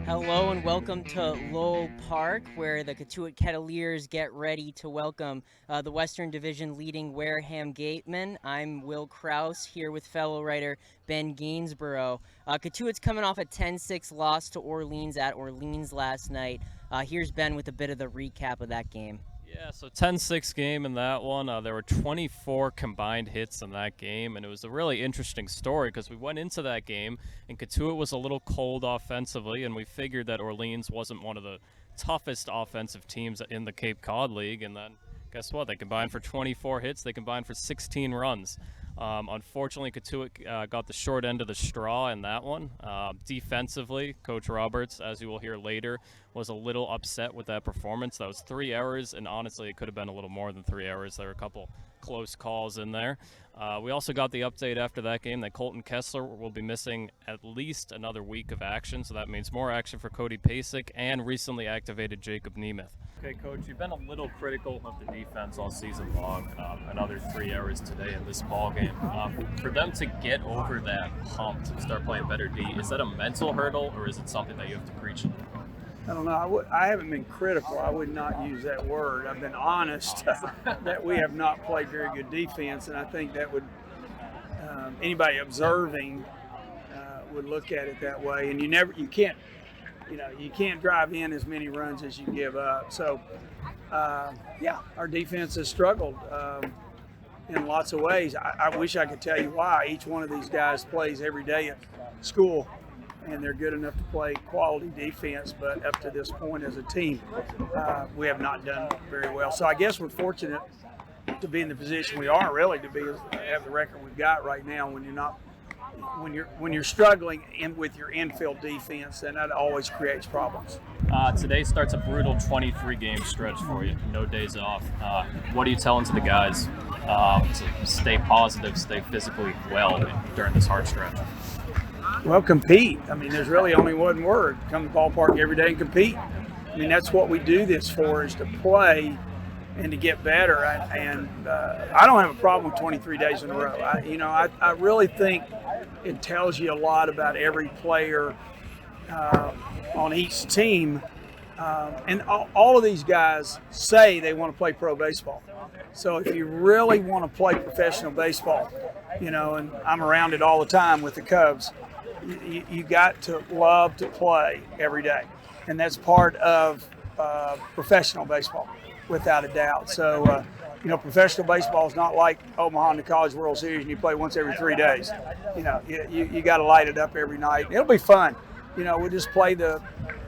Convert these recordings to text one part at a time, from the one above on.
Hello and welcome to Lowell Park, where the Cotuit Kettleers get ready to welcome the Western Division leading Wareham Gatemen. I'm Will Kraus here with fellow writer Ben Gainsborough. Cotuit's coming off a 10-6 loss to Orleans at Orleans last night. Here's Ben with a bit of the recap of that game. Yeah, so 10-6 game in that one. There were 24 combined hits in that game, and it was a really interesting story because we went into that game, and Cotuit was a little cold offensively, and we figured that Orleans wasn't one of the toughest offensive teams in the Cape Cod League, and then guess what? They combined for 24 hits. They combined for 16 runs. Unfortunately, Cotuit got the short end of the straw in that one. Defensively, Coach Roberts, as you will hear later, was a little upset with that performance. That was 3 errors, and honestly, it could have been a little more than 3 errors. There were a couple close calls in there. We also got the update after that game that Cotuit Kettleers will be missing at least another week of action, so that means more action for Cody Pasic and recently activated Jacob Nemeth. Okay, Coach, you've been a little critical of the defense all season long. Another 3 errors today in this ball game. For them to get over that hump to start playing better D, is that a mental hurdle or is it something that you have to preach? I don't know. I haven't been critical. I would not use that word. I've been honest that we have not played very good defense, and I think that would anybody observing would look at it that way. And you can't drive in as many runs as you give up. So, our defense has struggled in lots of ways. I wish I could tell you why. Each one of these guys plays every day at school, and they're good enough to play quality defense, but up to this point as a team, we have not done very well. So I guess we're fortunate to be in the position we are, really, to have the record we've got right now. When you're struggling with your infield defense, then that always creates problems. Today starts a brutal 23-game stretch for you. No days off. What are you telling to the guys to stay positive, stay physically well during this hard stretch? Well, compete. I mean, there's really only one word. Come to the ballpark every day and compete. I mean, that's what we do this for, is to play and to get better. And I don't have a problem with 23 days in a row. I really think it tells you a lot about every player on each team. And all of these guys say they want to play pro baseball. So if you really want to play professional baseball, and I'm around it all the time with the Cubs, you got to love to play every day. And that's part of professional baseball, without a doubt. So, professional baseball is not like Omaha in the College World Series and you play once every 3 days. You got to light it up every night. It'll be fun. We'll just play the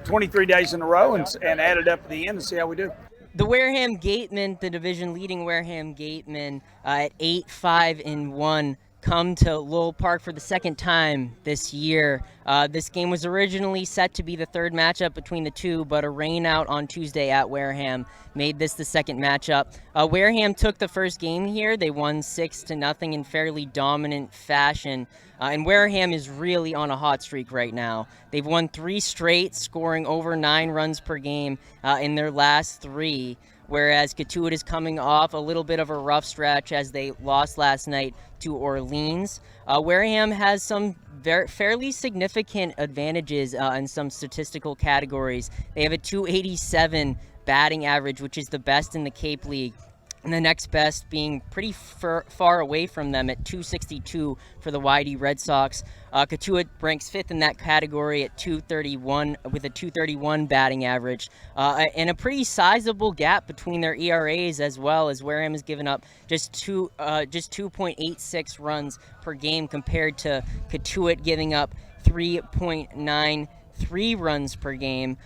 23 days in a row and add it up at the end and see how we do. The Wareham Gatemen, the division leading Wareham Gatemen, at 8-5-1, come to Lowell Park for the second time this year. This game was originally set to be the third matchup between the two, but a rain out on Tuesday at Wareham made this the second matchup. Wareham took the first game here. They won 6-0 in fairly dominant fashion. And Wareham is really on a hot streak right now. They've won 3 straight, scoring over 9 runs per game in their last 3. Whereas Cotuit is coming off a little bit of a rough stretch as they lost last night to Orleans. Wareham has some fairly significant advantages in some statistical categories. They have a .287 batting average, which is the best in the Cape League, and the next best being pretty far away from them at .262 for the YD Red Sox. Cotuit ranks 5th in that category at .231 with a .231 batting average, and a pretty sizable gap between their ERAs as well, as Wareham has given up just 2.86 runs per game compared to Cotuit giving up 3.93 runs per game.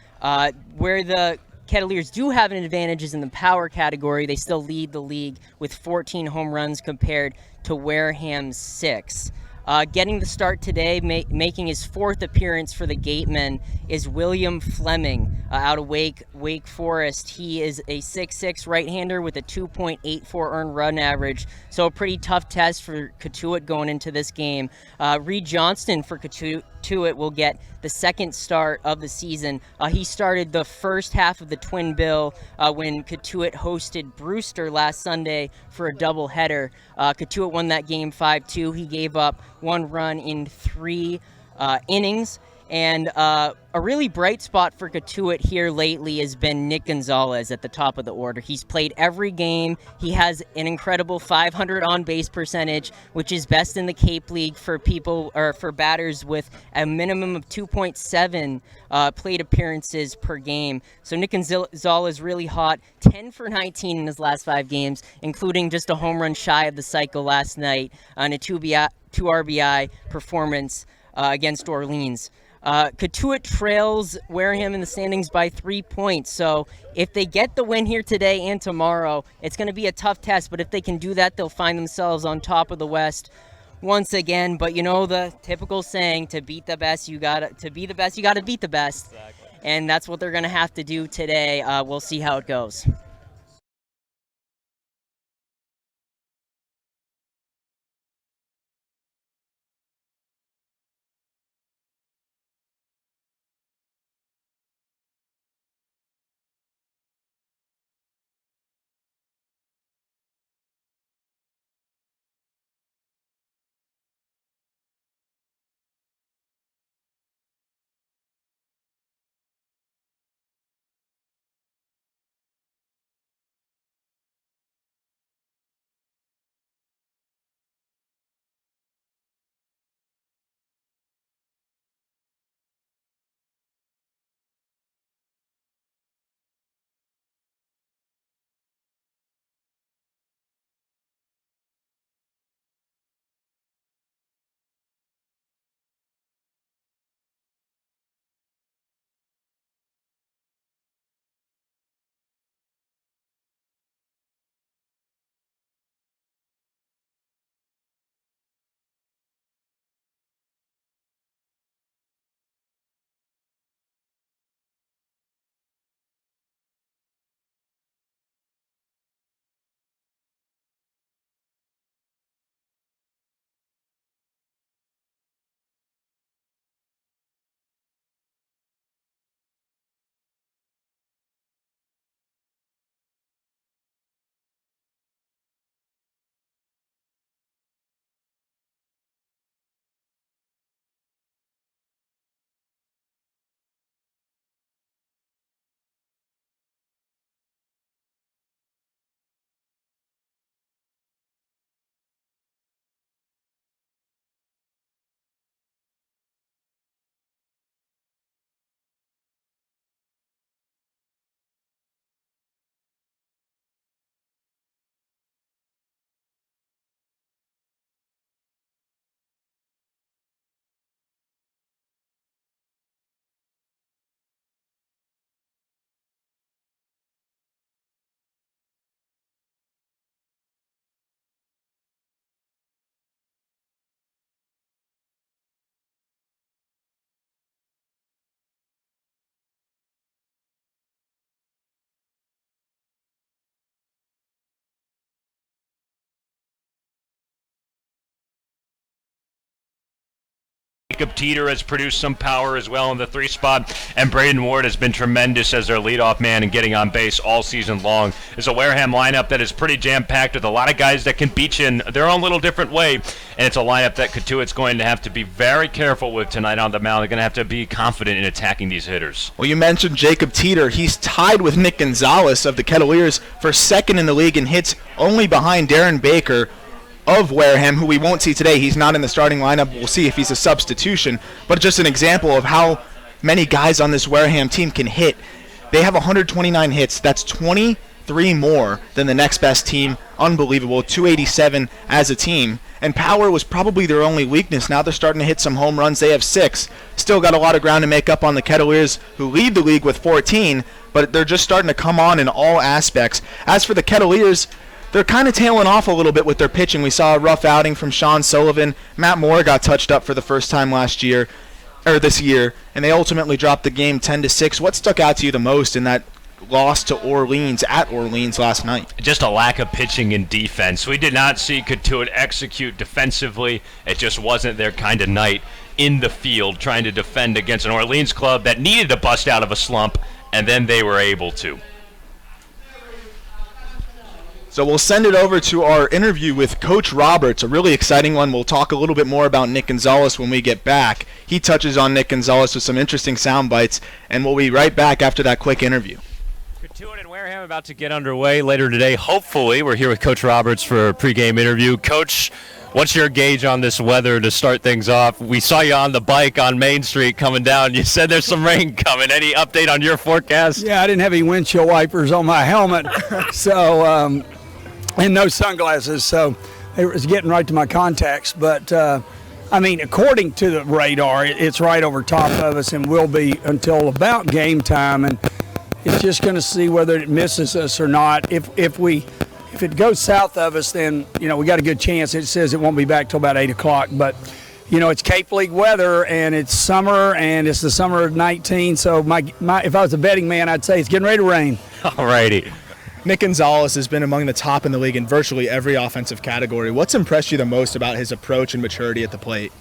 Where the Kettleers do have an advantage is in the power category. They still lead the league with 14 home runs compared to Wareham's 6. Getting the start today, making his 4th appearance for the Gatemen, is William Fleming out of Wake Forest. He is a 6'6" right-hander with a 2.84 earned run average, so a pretty tough test for Cotuit going into this game. Reed Johnston for Cotuit will get the second start of the season. He started the first half of the Twin Bill when Cotuit hosted Brewster last Sunday for a doubleheader. Cotuit won that game 5-2. He gave up 1 run in 3 innings. And a really bright spot for Cotuit here lately has been Nick Gonzales at the top of the order. He's played every game. He has an incredible 500 on-base percentage, which is best in the Cape League for people or for batters with a minimum of 2.7 plate appearances per game. So Nick Gonzales really hot, 10 for 19 in his last 5 games, including just a home run shy of the cycle last night on a 2 RBI performance against Orleans. Cotuit trails Wareham in the standings by 3 points. So if they get the win here today and tomorrow, it's going to be a tough test. But if they can do that, they'll find themselves on top of the West once again. But you know the typical saying: to beat the best, you gotta beat the best. Exactly. And that's what they're going to have to do today. We'll see how it goes. Jacob Teeter has produced some power as well in the 3 spot, and Braden Ward has been tremendous as their leadoff man and getting on base all season long. It's a Wareham lineup that is pretty jam-packed with a lot of guys that can beat you in their own little different way, and it's a lineup that Cotuit's going to have to be very careful with tonight on the mound. They're going to have to be confident in attacking these hitters. Well, you mentioned Jacob Teeter. He's tied with Nick Gonzales of the Kettleers for second in the league in hits, only behind Darren Baker of Wareham, who we won't see today. He's not in the starting lineup. We'll see if he's a substitution, but just an example of how many guys on this Wareham team can hit. They have 129 hits. That's 23 more than the next best team. Unbelievable. 287 as a team. And power was probably their only weakness. Now they're starting to hit some home runs. They have 6. Still got a lot of ground to make up on the Kettleers, who lead the league with 14, but they're just starting to come on in all aspects. As for the Kettleers, they're kind of tailing off a little bit with their pitching. We saw a rough outing from Sean Sullivan. Matt Moore got touched up for the first time this year, and they ultimately dropped the game 10-6. What stuck out to you the most in that loss to Orleans at Orleans last night? Just a lack of pitching and defense. We did not see Cotuit execute defensively. It just wasn't their kind of night in the field trying to defend against an Orleans club that needed to bust out of a slump, and then they were able to. So we'll send it over to our interview with Coach Roberts, a really exciting one. We'll talk a little bit more about Nick Gonzales when we get back. He touches on Nick Gonzales with some interesting sound bites, and we'll be right back after that quick interview. Cotuit and Wareham about to get underway later today. Hopefully, we're here with Coach Roberts for a pregame interview. Coach, what's your gauge on this weather to start things off? We saw you on the bike on Main Street coming down. You said there's some rain coming. Any update on your forecast? Yeah, I didn't have any windshield wipers on my helmet, so and no sunglasses, so it was getting right to my contacts. But I mean, according to the radar, it's right over top of us and will be until about game time, and it's just going to see whether it misses us or not. If it goes south of us, then we got a good chance. It says it won't be back till about 8 o'clock, but it's Cape League weather, and it's summer, and it's the summer of 19. So if I was a betting man, I'd say it's getting ready to rain. All righty. Nick Gonzales has been among the top in the league in virtually every offensive category. What's impressed you the most about his approach and maturity at the plate?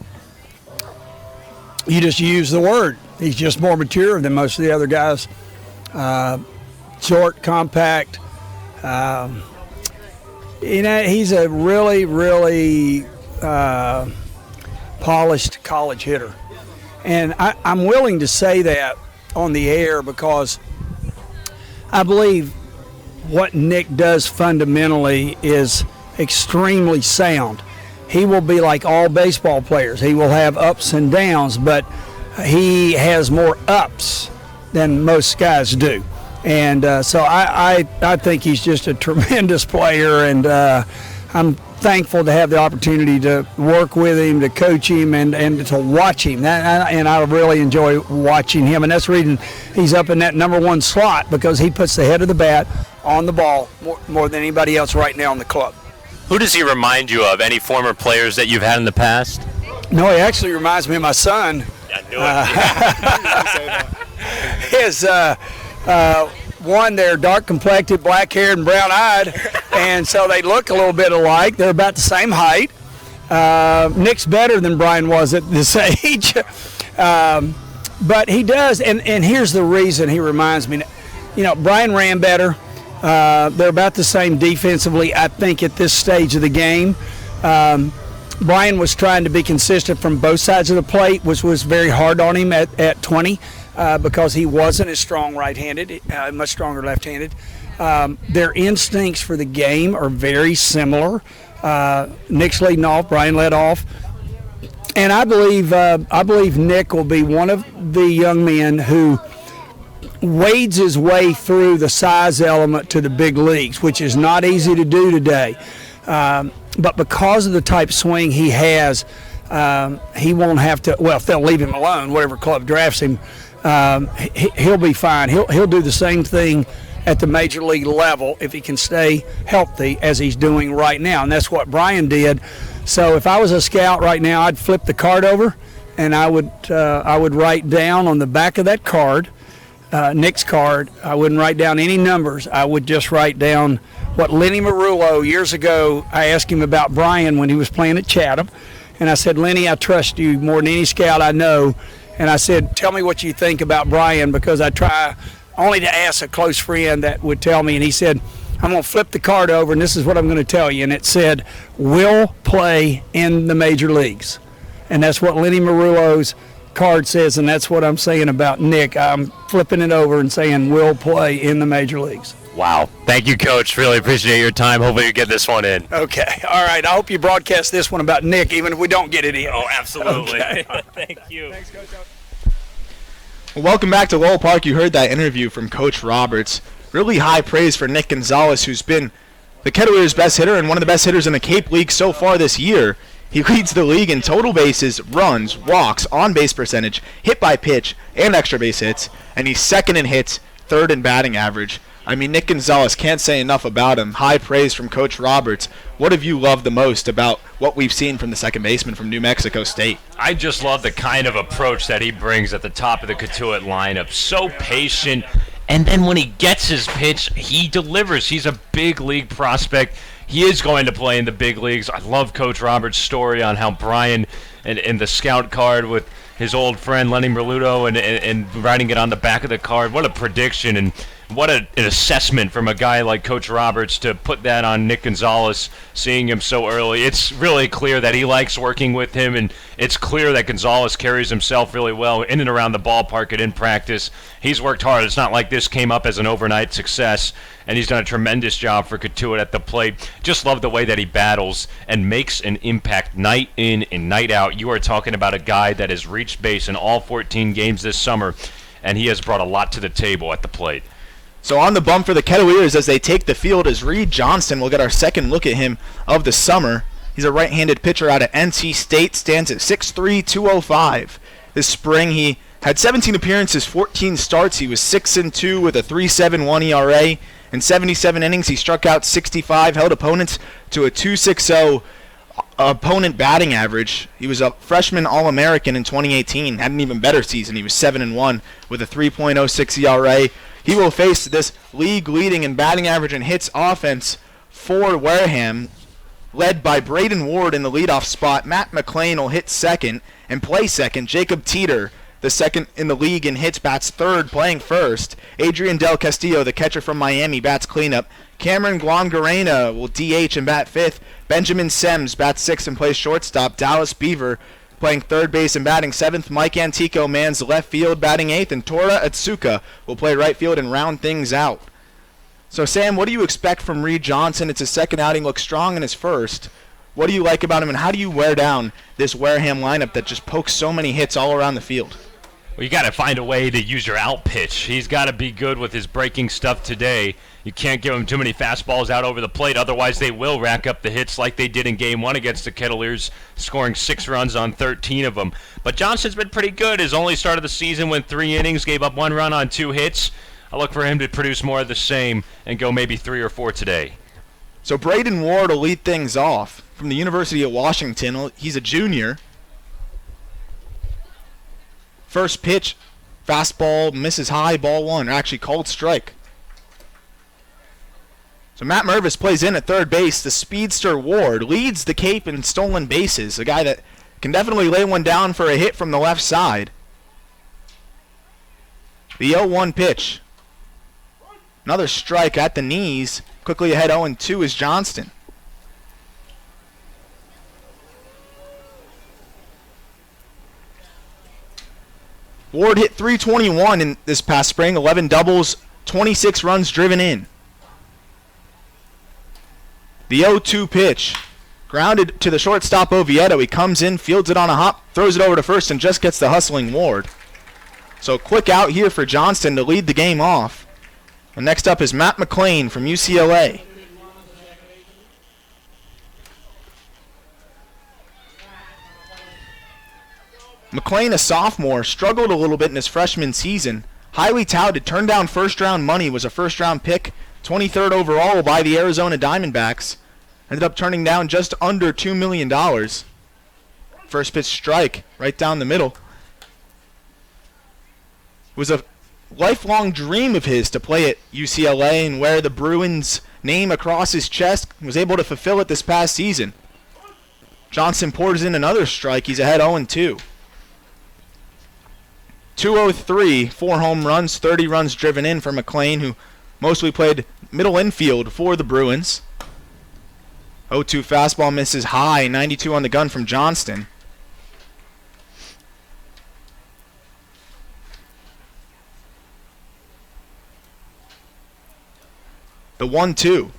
You just use the word. He's just more mature than most of the other guys. Short, compact. He's a really, really polished college hitter. And I'm willing to say that on the air because I believe what Nick does fundamentally is extremely sound. He will be like all baseball players. He will have ups and downs, but he has more ups than most guys do. And so I think he's just a tremendous player, and I'm thankful to have the opportunity to work with him, to coach him, and to watch him. And I really enjoy watching him, and that's the reason he's up in that number one slot, because he puts the head of the bat on the ball more than anybody else right now in the club. Who does he remind you of? Any former players that you've had in the past? No, he actually reminds me of my son. I knew it. One, they're dark complected, black haired, and brown eyed, and so they look a little bit alike. They're about the same height. Nick's better than Brian was at this age, but he does. And here's the reason he reminds me. Brian ran better. They're about the same defensively, I think, at this stage of the game. Brian was trying to be consistent from both sides of the plate, which was very hard on him at 20. Because he wasn't as strong right-handed, much stronger left-handed. Their instincts for the game are very similar. Nick's leading off, Brian led off. And I believe Nick will be one of the young men who wades his way through the size element to the big leagues, which is not easy to do today. But because of the type swing he has, he won't have to, well, if they'll leave him alone, whatever club drafts him, he'll be fine. He'll do the same thing at the major league level if he can stay healthy as he's doing right now, and that's what Brian did. So if I was a scout right now, I'd flip the card over, and I would write down on the back of that card, Nick's card. I wouldn't write down any numbers. I would just write down what Lenny Marullo, years ago, I asked him about Brian when he was playing at Chatham, and I said, Lenny, I trust you more than any scout I know. And I said, tell me what you think about Brian, because I try only to ask a close friend that would tell me. And he said, I'm going to flip the card over, and this is what I'm going to tell you. And it said, will play in the major leagues. And that's what Lenny Marullo's card says, and that's what I'm saying about Nick. I'm flipping it over and saying, will play in the major leagues. Wow. Thank you, Coach. Really appreciate your time. Hopefully you get this one in. Okay. All right. I hope you broadcast this one about Nick, even if we don't get it in. Oh, absolutely. Okay. Thank you. Thanks, Coach. Well, welcome back to Lowell Park. You heard that interview from Coach Roberts. Really high praise for Nick Gonzales, who's been the Kettleers' best hitter and one of the best hitters in the Cape League so far this year. He leads the league in total bases, runs, walks, on-base percentage, hit by pitch, and extra base hits, and he's second in hits, third in batting average. I mean, Nick Gonzales, can't say enough about him. High praise from Coach Roberts. What have you loved the most about what we've seen from the second baseman from New Mexico State? I just love the kind of approach that he brings at the top of the Cotuit lineup. So patient, and then when he gets his pitch, he delivers. He's a big league prospect. He is going to play in the big leagues. I love Coach Roberts' story on how Brian and the scout card with his old friend Lenny Merluto and writing it on the back of the card. What a prediction. And what an assessment from a guy like Coach Roberts to put that on Nick Gonzales, seeing him so early. It's really clear that he likes working with him, and it's clear that Gonzales carries himself really well in and around the ballpark and in practice. He's worked hard. It's not like this came up as an overnight success, and he's done a tremendous job for Cotuit at the plate. Just love the way that he battles and makes an impact night in and night out. You are talking about a guy that has reached base in all 14 games this summer, and he has brought a lot to the table at the plate. So on the bump for the Kettleers as they take the field is Reed Johnston. We'll get our second look at him of the summer. He's a right-handed pitcher out of NC State, stands at 6'3", 205. This spring he had 17 appearances, 14 starts. He was 6-2 with a 3.71 ERA. In 77 innings, he struck out 65, held opponents to a 2.60 opponent batting average. He was a freshman All-American in 2018, had an even better season. He was 7-1 with a 3.06 ERA. He will face this league-leading in batting average and hits offense for Wareham, led by Braden Ward in the leadoff spot. Matt McLean will hit second and play second. Jacob Teeter, the second in the league in hits, bats third, playing first. Adrian Del Castillo, the catcher from Miami, bats cleanup. Cameron Guangarena will DH and bat fifth. Benjamin Sems bats sixth and plays shortstop. Dallas Beaver playing third base and batting seventh. Mike Antico mans left field, batting eighth. And Tora Atsuka will play right field and round things out. So, Sam, what do you expect from Reed Johnson? It's his second outing, looks strong in his first. What do you like about him, and how do you wear down this Wareham lineup that just pokes so many hits all around the field? Well, you got to find a way to use your out pitch. He's got to be good with his breaking stuff today. You can't give him too many fastballs out over the plate, otherwise they will rack up the hits like they did in Game 1 against the Kettleers, scoring 6 runs on 13 of them. But Johnson's been pretty good. His only start of the season went 3 innings, gave up 1 run on 2 hits. I look for him to produce more of the same and go maybe 3 or 4 today. So Braden Ward will lead things off from the University of Washington. He's a junior. First pitch, fastball, misses high, ball 1, or actually called strike. So Matt Mervis plays in at third base. The speedster Ward leads the Cape in stolen bases, a guy that can definitely lay one down for a hit from the left side. The 0-1 pitch. Another strike at the knees. Quickly ahead 0-2 is Johnston. Ward hit .321 in this past spring, 11 doubles, 26 runs driven in. The 0-2 pitch. Grounded to the shortstop Oviedo. He comes in, fields it on a hop, throws it over to first, and just gets the hustling Ward. So quick out here for Johnston to lead the game off. And next up is Matt McLean from UCLA. McLean, a sophomore, struggled a little bit in his freshman season. Highly touted, turned down first-round money, was a first-round pick, 23rd overall by the Arizona Diamondbacks. Ended up turning down just under $2 million. First pitch strike, right down the middle. It was a lifelong dream of his to play at UCLA and wear the Bruins name across his chest. Was able to fulfill it this past season. Johnson pours in another strike. He's ahead 0-2. 203, 4 home runs, 30 runs driven in for McLean, who mostly played middle infield for the Bruins. 0-2 fastball misses high, 92 on the gun from Johnston. The 1-2.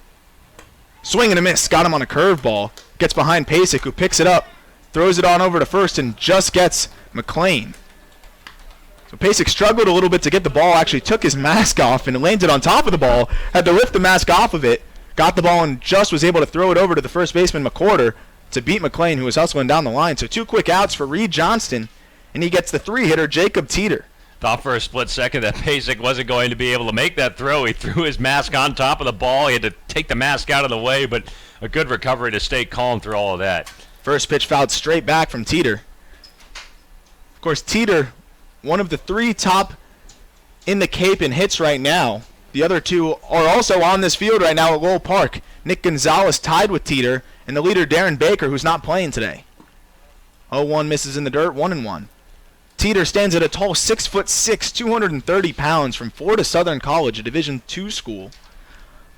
Swing and a miss, got him on a curveball. Gets behind Pasic, who picks it up, throws it on over to first, and just gets McLean. So Pasic struggled a little bit to get the ball, actually took his mask off and landed on top of the ball, had to lift the mask off of it, got the ball and just was able to throw it over to the first baseman McCorder to beat McLean, who was hustling down the line. So 2 quick outs for Reed Johnston, and he gets the 3-hitter Jacob Teeter. Thought for a split second that Pasic wasn't going to be able to make that throw. He threw his mask on top of the ball. He had to take the mask out of the way, but a good recovery to stay calm through all of that. First pitch fouled straight back from Teeter. Of course, Teeter, one of the 3 top in the Cape in hits right now. The other 2 are also on this field right now at Lowell Park. Nick Gonzales tied with Teeter, and the leader Darren Baker, who's not playing today. 0-1 misses in the dirt, 1-1. Teeter stands at a tall 6'6", 230 pounds from Florida Southern College, a Division II school.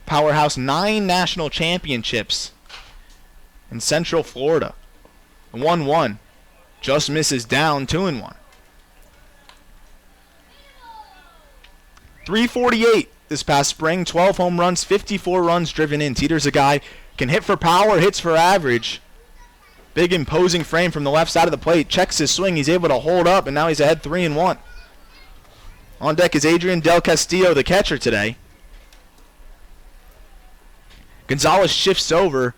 Powerhouse, 9 national championships in Central Florida. 1-1. Just misses down, 2-1. 348 this past spring, 12 home runs, 54 runs driven in. Teeter's a guy, can hit for power, hits for average. Big imposing frame from the left side of the plate. Checks his swing. He's able to hold up, and now he's ahead 3-1. On deck is Adrian Del Castillo, the catcher today. Gonzales shifts over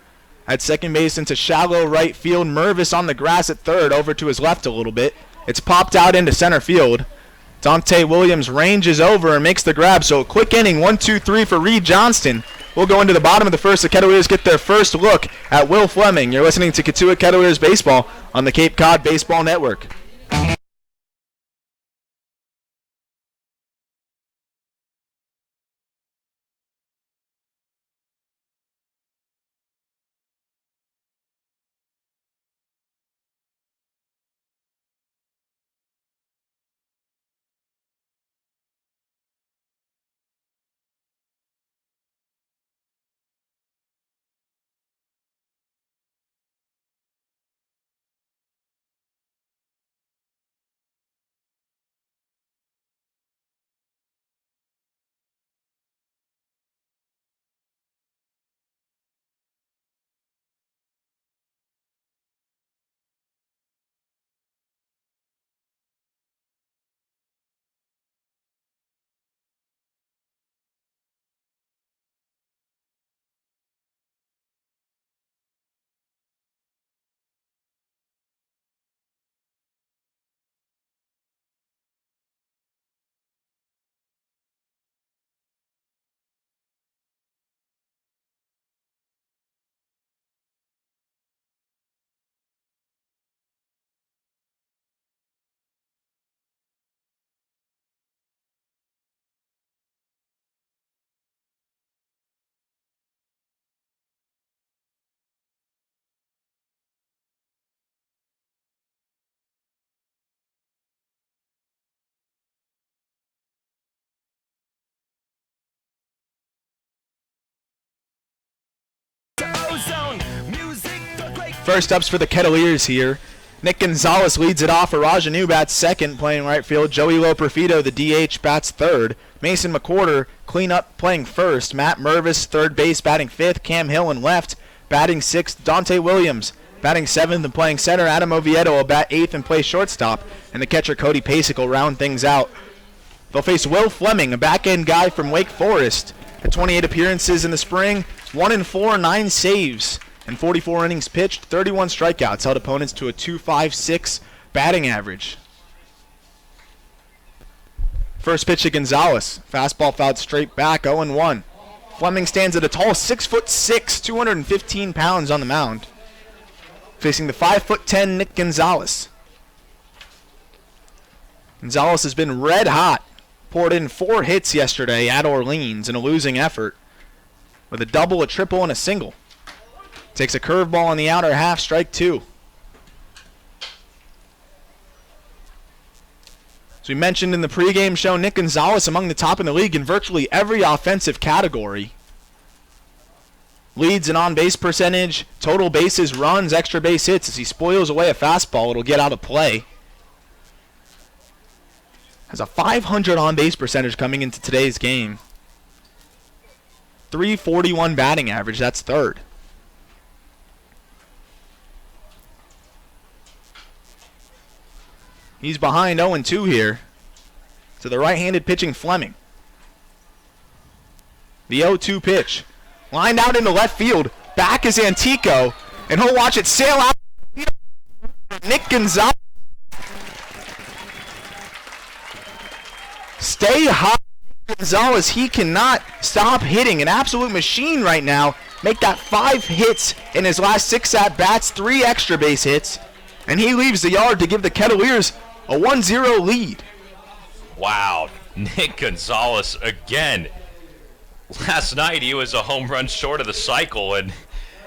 at second base into shallow right field. Mervis on the grass at third, over to his left a little bit. It's popped out into center field. Dante Williams ranges over and makes the grab. So a quick inning, 1-2-3 for Reed Johnston. We'll go into the bottom of the first. The Kettleers get their first look at Will Fleming. You're listening to Cotuit Kettleers Baseball on the Cape Cod Baseball Network. First ups for the Kettleers here. Nick Gonzales leads it off. Arajanu bats second, playing right field. Joey Loperfido, the DH, bats third. Mason McWhorter, clean up, playing first. Matt Mervis, third base, batting fifth. Cam Hill in left, batting sixth. Dante Williams, batting seventh and playing center. Adam Oviedo will bat eighth and play shortstop. And the catcher, Cody Pasic, will round things out. They'll face Will Fleming, a back-end guy from Wake Forest. Had 28 appearances in the spring, 1-4, 9 saves. And 44 innings pitched, 31 strikeouts, held opponents to a 2.56 batting average. First pitch to Gonzales. Fastball fouled straight back, 0-1. Fleming stands at a tall 6'6", 215 pounds on the mound. Facing the 5'10" Nick Gonzales. Gonzales has been red hot. Poured in 4 hits yesterday at Orleans in a losing effort. With a double, a triple, and a single. Takes a curveball on the outer half, strike 2. As we mentioned in the pregame show, Nick Gonzales among the top in the league in virtually every offensive category. Leads in on-base percentage, total bases, runs, extra base hits. As he spoils away a fastball, it'll get out of play. Has a 500 on-base percentage coming into today's game. 341 batting average, that's third. He's behind 0-2 here to the right-handed pitching Fleming. The 0-2 pitch. Lined out into left field. Back is Antico. And he'll watch it sail out. Nick Gonzales. Stay high, Gonzales. He cannot stop hitting. An absolute machine right now. Make that 5 hits in his last 6 at-bats. 3 extra base hits. And he leaves the yard to give the Kettleers a 1-0 lead. Wow, Nick Gonzales again. Last night he was a home run short of the cycle, and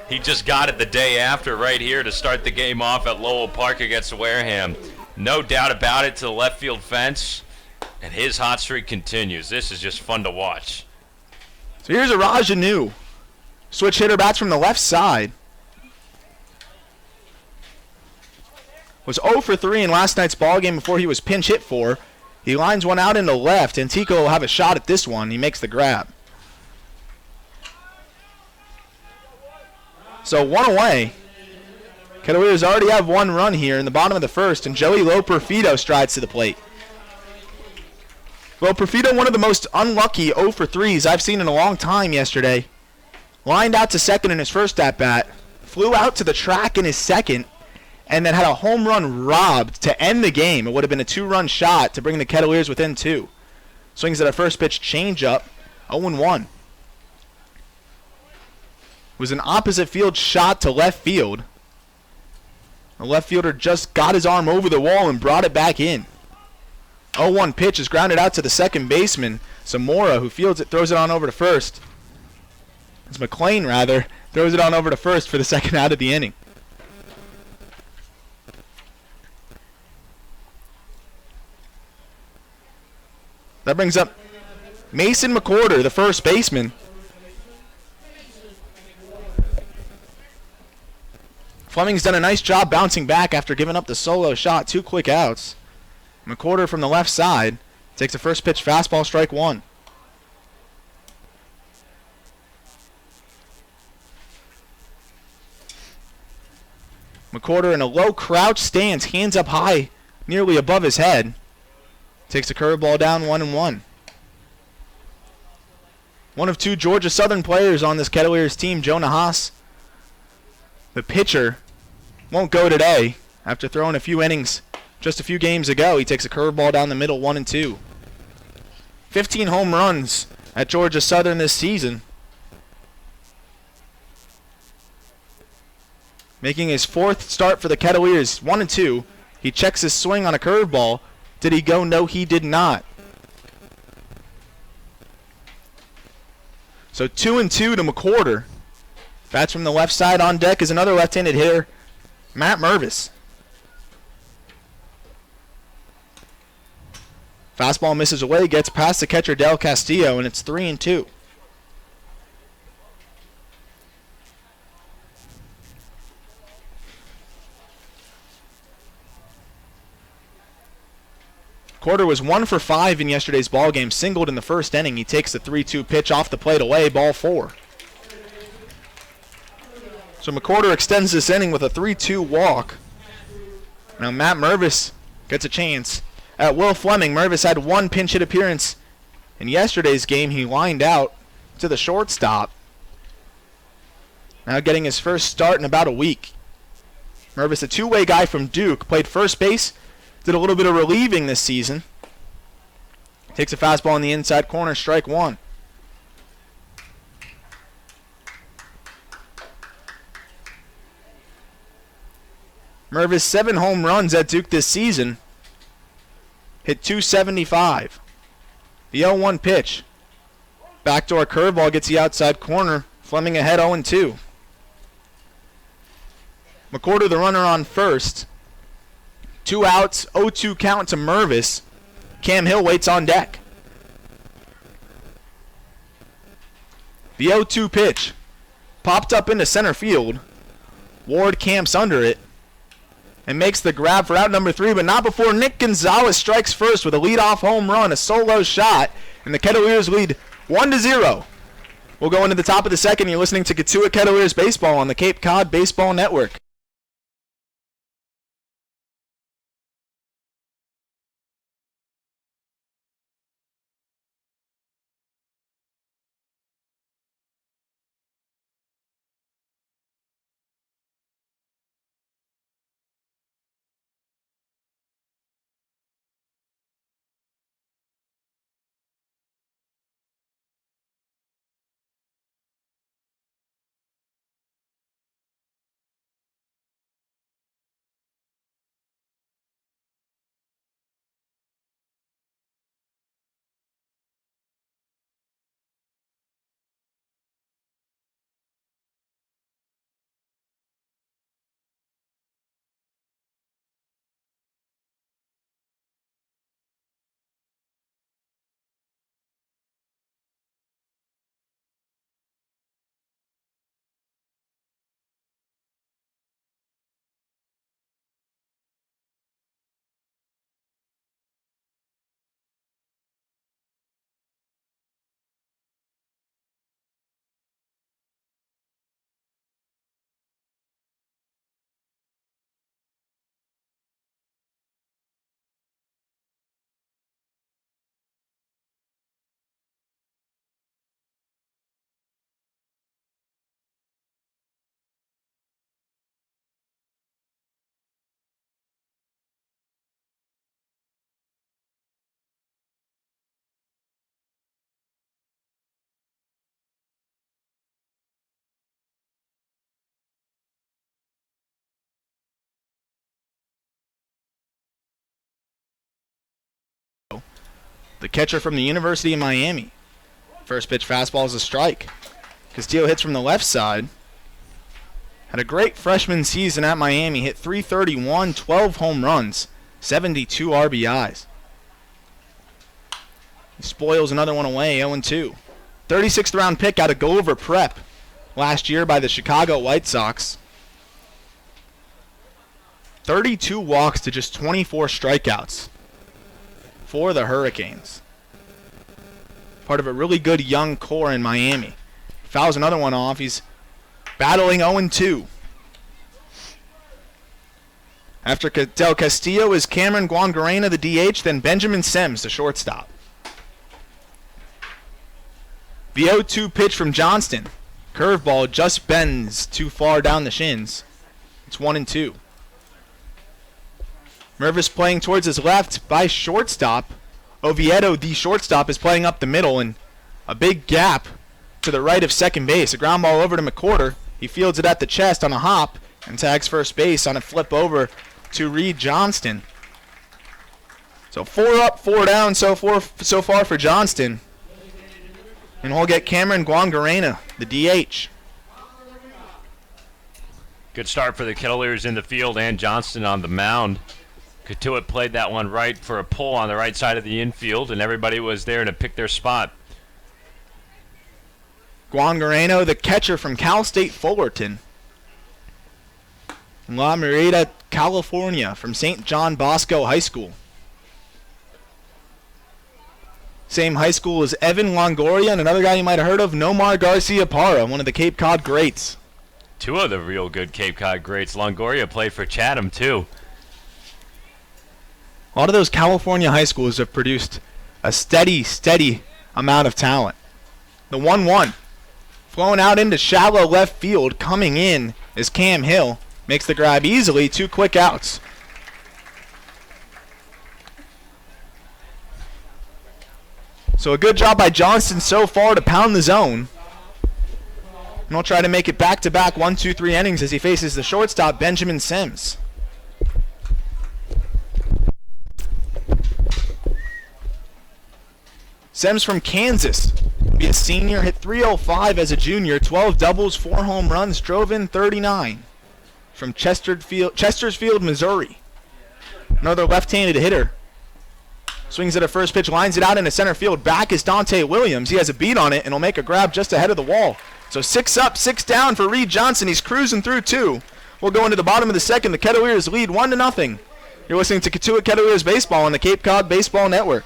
he just got it the day after right here to start the game off at Lowell Park against Wareham. No doubt about it, to the left field fence. And his hot streak continues. This is just fun to watch. So here's a Rajanu. Switch hitter bats from the left side. Was 0 for 3 in last night's ball game before he was pinch hit for. He lines one out into left. Antico will have a shot at this one. He makes the grab. So 1 away. Kettleers already have 1 run here in the bottom of the first, and Joey Loperfido strides to the plate. Loperfido, one of the most unlucky 0 for 3s I've seen in a long time yesterday. Lined out to second in his first at-bat, flew out to the track in his second, and then had a home run robbed to end the game. It would have been a 2-run shot to bring the Kettleers within 2. Swings at a first pitch changeup, 0-1. Was an opposite field shot to left field. The left fielder just got his arm over the wall and brought it back in. 0-1 pitch is grounded out to the second baseman, Zamora, who fields it, throws it on over to first. It's McLean, rather, throws it on over to first for the second out of the inning. That brings up Mason McCorder, the first baseman. Fleming's done a nice job bouncing back after giving up the solo shot. 2 quick outs. McCorder from the left side takes a first pitch fastball, strike 1. McCorder in a low crouch stance, hands up high, nearly above his head. Takes a curveball down, 1-1. One of 2 Georgia Southern players on this Kettleers team, Jonah Haas, the pitcher, won't go today after throwing a few innings just a few games ago. He takes a curveball down the middle, 1-2. 15 home runs at Georgia Southern this season. Making his 4th start for the Kettleers, 1-2. He checks his swing on a curveball. Did he go? No, he did not. So 2-2 to McCorder. Bats from the left side. On deck is another left-handed hitter, Matt Mervis. Fastball misses away, gets past the catcher Del Castillo, and it's 3-2. Corder was 1 for 5 in yesterday's ballgame, singled in the first inning. He takes the 3-2 pitch off the plate away, ball 4. So McCorder extends this inning with a 3-2 walk. Now Matt Mervis gets a chance at Will Fleming. Mervis had 1 pinch hit appearance in yesterday's game. He lined out to the shortstop. Now getting his first start in about a week. Mervis, a 2-way guy from Duke, played first base. Did a little bit of relieving this season. Takes a fastball in the inside corner, strike 1. Mervis, 7 home runs at Duke this season. Hit .275. The 0-1 pitch. Backdoor curveball gets the outside corner. Fleming ahead 0-2. McCorder the runner on first. 2 outs, 0-2 count to Mervis. Cam Hill waits on deck. The 0-2 pitch. Popped up into center field. Ward camps under it and makes the grab for out number 3, but not before Nick Gonzales strikes first with a leadoff home run, a solo shot, and the Kettleers lead 1-0. We'll go into the top of the second. You're listening to Cotuit Kettleers Baseball on the Cape Cod Baseball Network. the catcher from the University of Miami. First pitch fastball is a strike. Castillo hits from the left side. Had a great freshman season at Miami. Hit .331, 12 home runs, 72 RBIs. He spoils another one away, 0-2. 36th round pick out of Gulliver Prep last year by the Chicago White Sox. 32 walks to just 24 strikeouts for the Hurricanes. Part of a really good young core in Miami. Fouls another one off. He's battling 0-2. After Del Castillo is Cameron Guangarena, the DH, then Benjamin Sims, the shortstop. The 0-2 pitch from Johnston. Curveball just bends too far down the shins. It's 1-2. Mervis playing towards his left by shortstop. Oviedo, the shortstop, is playing up the middle, and a big gap to the right of second base. A ground ball over to McCorder. He fields it at the chest on a hop and tags first base on a flip over to Reed Johnston. So 4 up, 4 down so far for Johnston. And we'll get Cameron Guangarena, the DH. Good start for the Kettleers in the field and Johnston on the mound. Cotuit played that one right for a pull on the right side of the infield, and everybody was there to pick their spot. Guangareno, the catcher from Cal State Fullerton. La Mirada, California, from St. John Bosco High School. Same high school as Evan Longoria and another guy you might have heard of, Nomar Garcia Parra, one of the Cape Cod greats. Two of the real good Cape Cod greats. Longoria played for Chatham, too. A lot of those California high schools have produced a steady amount of talent. The 1-1. Flowing out into shallow left field. Coming in is Cam Hill. Makes the grab easily. 2 quick outs. So a good job by Johnston so far to pound the zone. And he'll try to make it back-to-back 1-2-3 innings as he faces the shortstop, Benjamin Sims. Sims from Kansas. Be a senior, hit .305 as a junior, 12 doubles, 4 home runs, drove in 39. From Chestersfield, Missouri. Another left-handed hitter. Swings at a first pitch, lines it out into center field. Back is Dante Williams. He has a beat on it and will make a grab just ahead of the wall. So 6 up, 6 down for Reed Johnson. He's cruising through 2. We'll go into the bottom of the second. The Kettleers lead 1-0. You're listening to Cotuit Kettleers Baseball on the Cape Cod Baseball Network.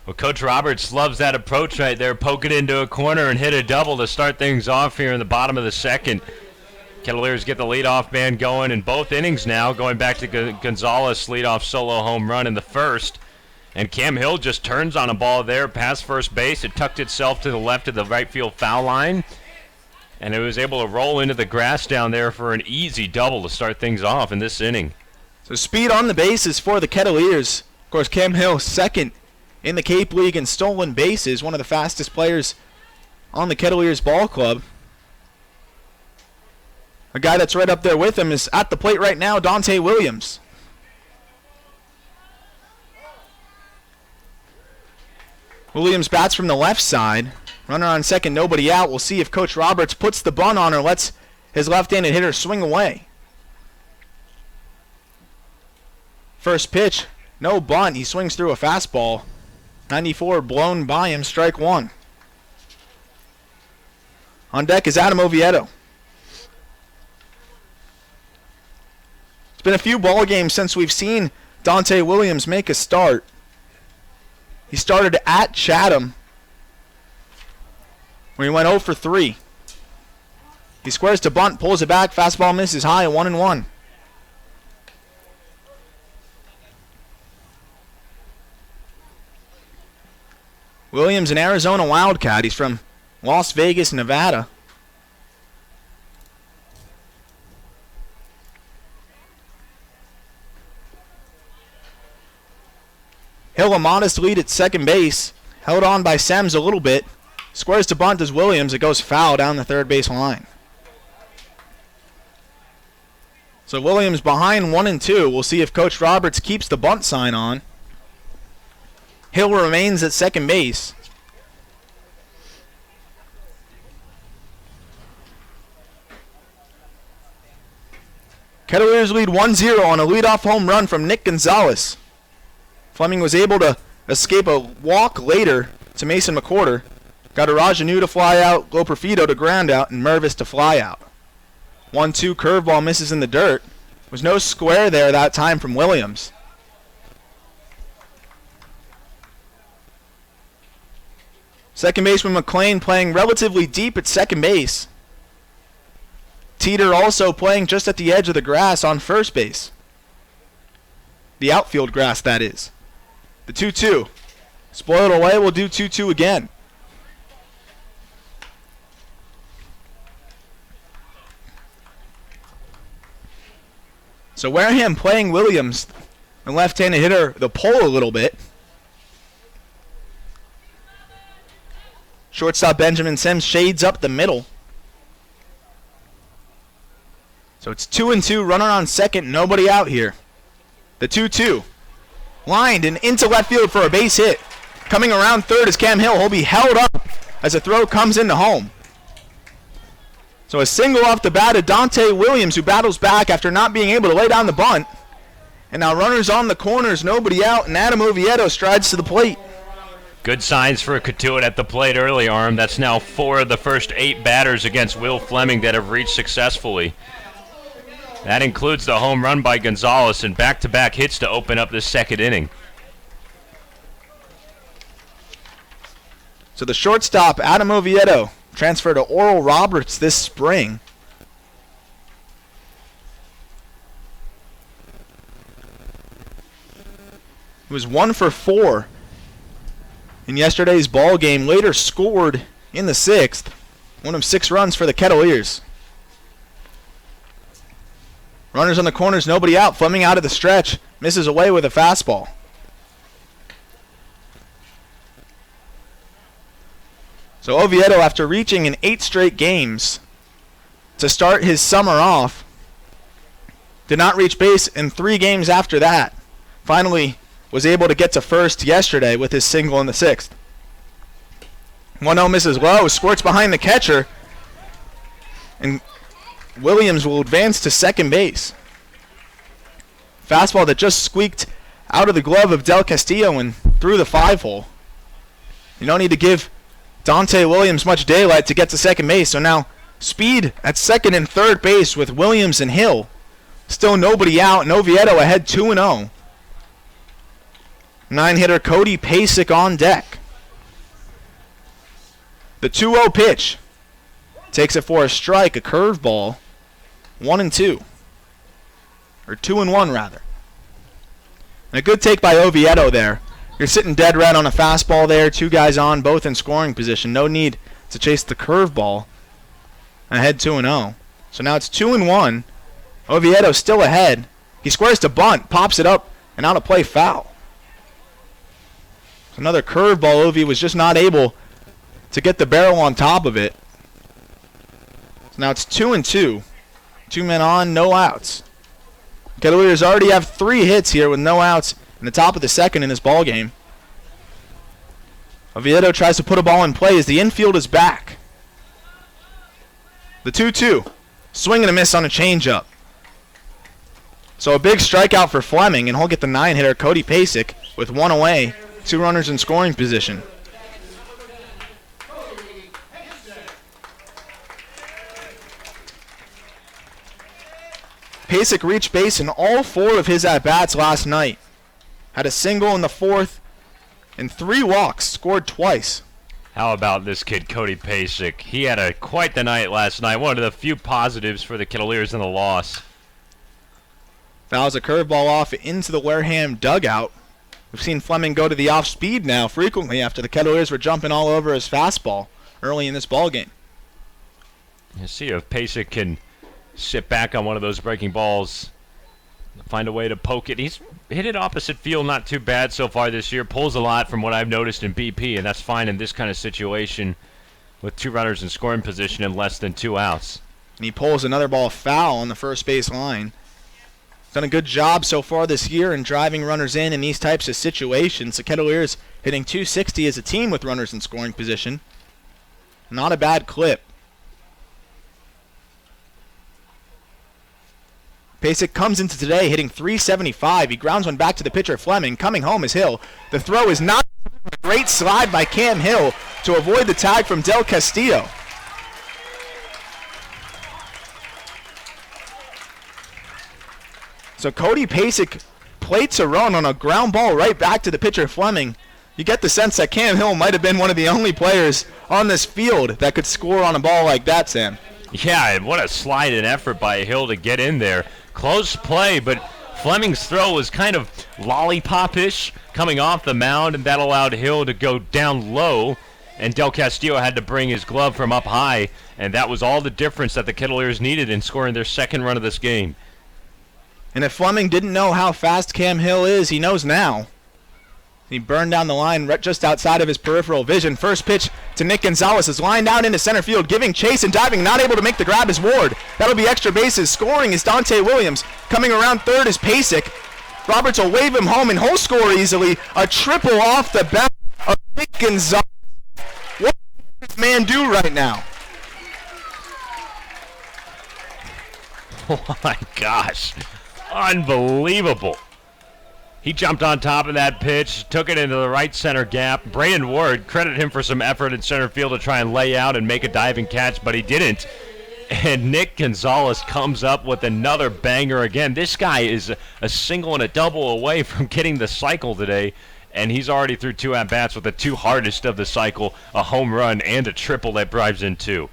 Well, Coach Roberts loves that approach right there. Poke it into a corner and hit a double to start things off here in the bottom of the second. Kettleers get the leadoff man going in both innings now, going back to Gonzales' leadoff solo home run in the first. And Cam Hill just turns on a ball there past first base. It tucked itself to the left of the right field foul line. And it was able to roll into the grass down there for an easy double to start things off in this inning. So speed on the bases for the Kettleers. Of course, Cam Hill second in the Cape League in stolen bases, one of the fastest players on the Kettleers ball club. A guy that's right up there with him is at the plate right now, Dante Williams. Williams bats from the left side. Runner on second, nobody out. We'll see if Coach Roberts puts the bunt on or lets his left-handed hitter swing away. First pitch, no bunt. He swings through a fastball. 94 blown by him, strike one. On deck is Adam Oviedo. It's been a few ball games since we've seen Dante Williams make a start. He started at Chatham, where he went 0 for 3. He squares to bunt, pulls it back, fastball misses high, 1-1. Williams, an Arizona Wildcat. He's from Las Vegas, Nevada. Hill a modest lead at second base. Held on by Sems a little bit. Squares to bunt as Williams. It goes foul down the third base line. So Williams behind 1-2. We'll see if Coach Roberts keeps the bunt sign on. Hill remains at second base. Kettleers lead 1-0 on a leadoff home run from Nick Gonzales. Fleming was able to escape a walk later to Mason McCorder. Got Arajanu to fly out, Loperfido to ground out, and Mervis to fly out. 1-2 curveball misses in the dirt. Was no square there that time from Williams. Second baseman McLean playing relatively deep at second base. Teeter also playing just at the edge of the grass on first base. The outfield grass, that is. The 2-2. Spoiled away, we'll do 2-2 again. So Wareham playing Williams, the left-handed hitter, the pole a little bit. Shortstop Benjamin Sims shades up the middle. So it's 2-2, runner on second, nobody out here. The 2-2. Lined and into left field for a base hit. Coming around third is Cam Hill. He'll be held up as a throw comes into home. So a single off the bat of Dante Williams, who battles back after not being able to lay down the bunt. And now runners on the corners, nobody out, and Adam Oviedo strides to the plate. Good signs for Cotuit at the plate early, Arm. That's now 4 of the first 8 batters against Will Fleming that have reached successfully. That includes the home run by Gonzales and back-to-back hits to open up this second inning. So the shortstop, Adam Oviedo, transferred to Oral Roberts this spring. He was 1 for 4 in yesterday's ball game. Later scored in the 6th. One of 6 runs for the Kettleers. Runners on the corners, nobody out. Fleming out of the stretch. Misses away with a fastball. So Oviedo, after reaching in 8 straight games to start his summer off, did not reach base in 3 games after that. Finally was able to get to first yesterday with his single in the 6th. 1-0 misses low, squirts behind the catcher, and Williams will advance to second base. Fastball that just squeaked out of the glove of Del Castillo and through the 5-hole. You don't need to give Dante Williams much daylight to get to second base, so now speed at second and third base with Williams and Hill. Still nobody out, and Oviedo ahead 2-0. 9-hitter Cody Pasic on deck. The 2-0 pitch. Takes it for a strike, a curveball. 1-2. Or 2-1 rather. And a good take by Oviedo there. You're sitting dead red on a fastball there. 2 guys on, both in scoring position. No need to chase the curveball. Ahead 2-0. So now it's 2-1. Oviedo still ahead. He squares to bunt, pops it up, and out of play, foul. So another curveball. Ovi was just not able to get the barrel on top of it. So now it's 2-2. 2 men on, no outs. Kettleers already have 3 hits here with no outs in the top of the second in this ball game. Oviedo tries to put a ball in play as the infield is back. The 2-2. Swing and a miss on a changeup. So a big strikeout for Fleming, and he'll get the 9-hitter Cody Pasic with 1 away, 2 runners in scoring position. Pasic reached base in all 4 of his at-bats last night. Had a single in the 4th and 3 walks, scored twice. How about this kid, Cody Pasic? He had quite the night last night. One of the few positives for the Kettleers in the loss. Fouls a curveball off into the Wareham dugout. We've seen Fleming go to the off-speed now frequently after the Kettleers were jumping all over his fastball early in this ballgame. You see if Pasic can sit back on one of those breaking balls, find a way to poke it. He's hit it opposite field not too bad so far this year. Pulls a lot from what I've noticed in BP, and that's fine in this kind of situation with 2 runners in scoring position and less than 2 outs. And he pulls another ball foul on the first base line. Done a good job so far this year in driving runners in these types of situations. The Kettleers hitting .260 as a team with runners in scoring position. Not a bad clip. Pasic comes into today hitting .375. He grounds one back to the pitcher, Fleming. Coming home is Hill. The throw is not a great slide by Cam Hill to avoid the tag from Del Castillo. So Cody Pasic plates a run on a ground ball right back to the pitcher, Fleming. You get the sense that Cam Hill might have been one of the only players on this field that could score on a ball like that, Sam. Yeah, and what a slide and effort by Hill to get in there. Close play, but Fleming's throw was kind of lollipop-ish coming off the mound, and that allowed Hill to go down low, and Del Castillo had to bring his glove from up high, and that was all the difference that the Kettleers needed in scoring their second run of this game. And if Fleming didn't know how fast Cam Hill is, he knows now. He burned down the line right just outside of his peripheral vision. First pitch to Nick Gonzales is lined out into center field, giving chase and diving, not able to make the grab is Ward. That'll be extra bases. Scoring is Dante Williams. Coming around third is Pasic. Roberts will wave him home, and he'll score easily. A triple off the bat of Nick Gonzales. What does this man do right now? Oh my gosh. Unbelievable. He jumped on top of that pitch, took it into the right center gap. Brandon Ward, credit him for some effort in center field to try and lay out and make a diving catch, but he didn't. And Nick Gonzales comes up with another banger again. This guy is a single and a double away from getting the cycle today, and he's already through 2 at-bats with the 2 hardest of the cycle, a home run and a triple that drives in 2.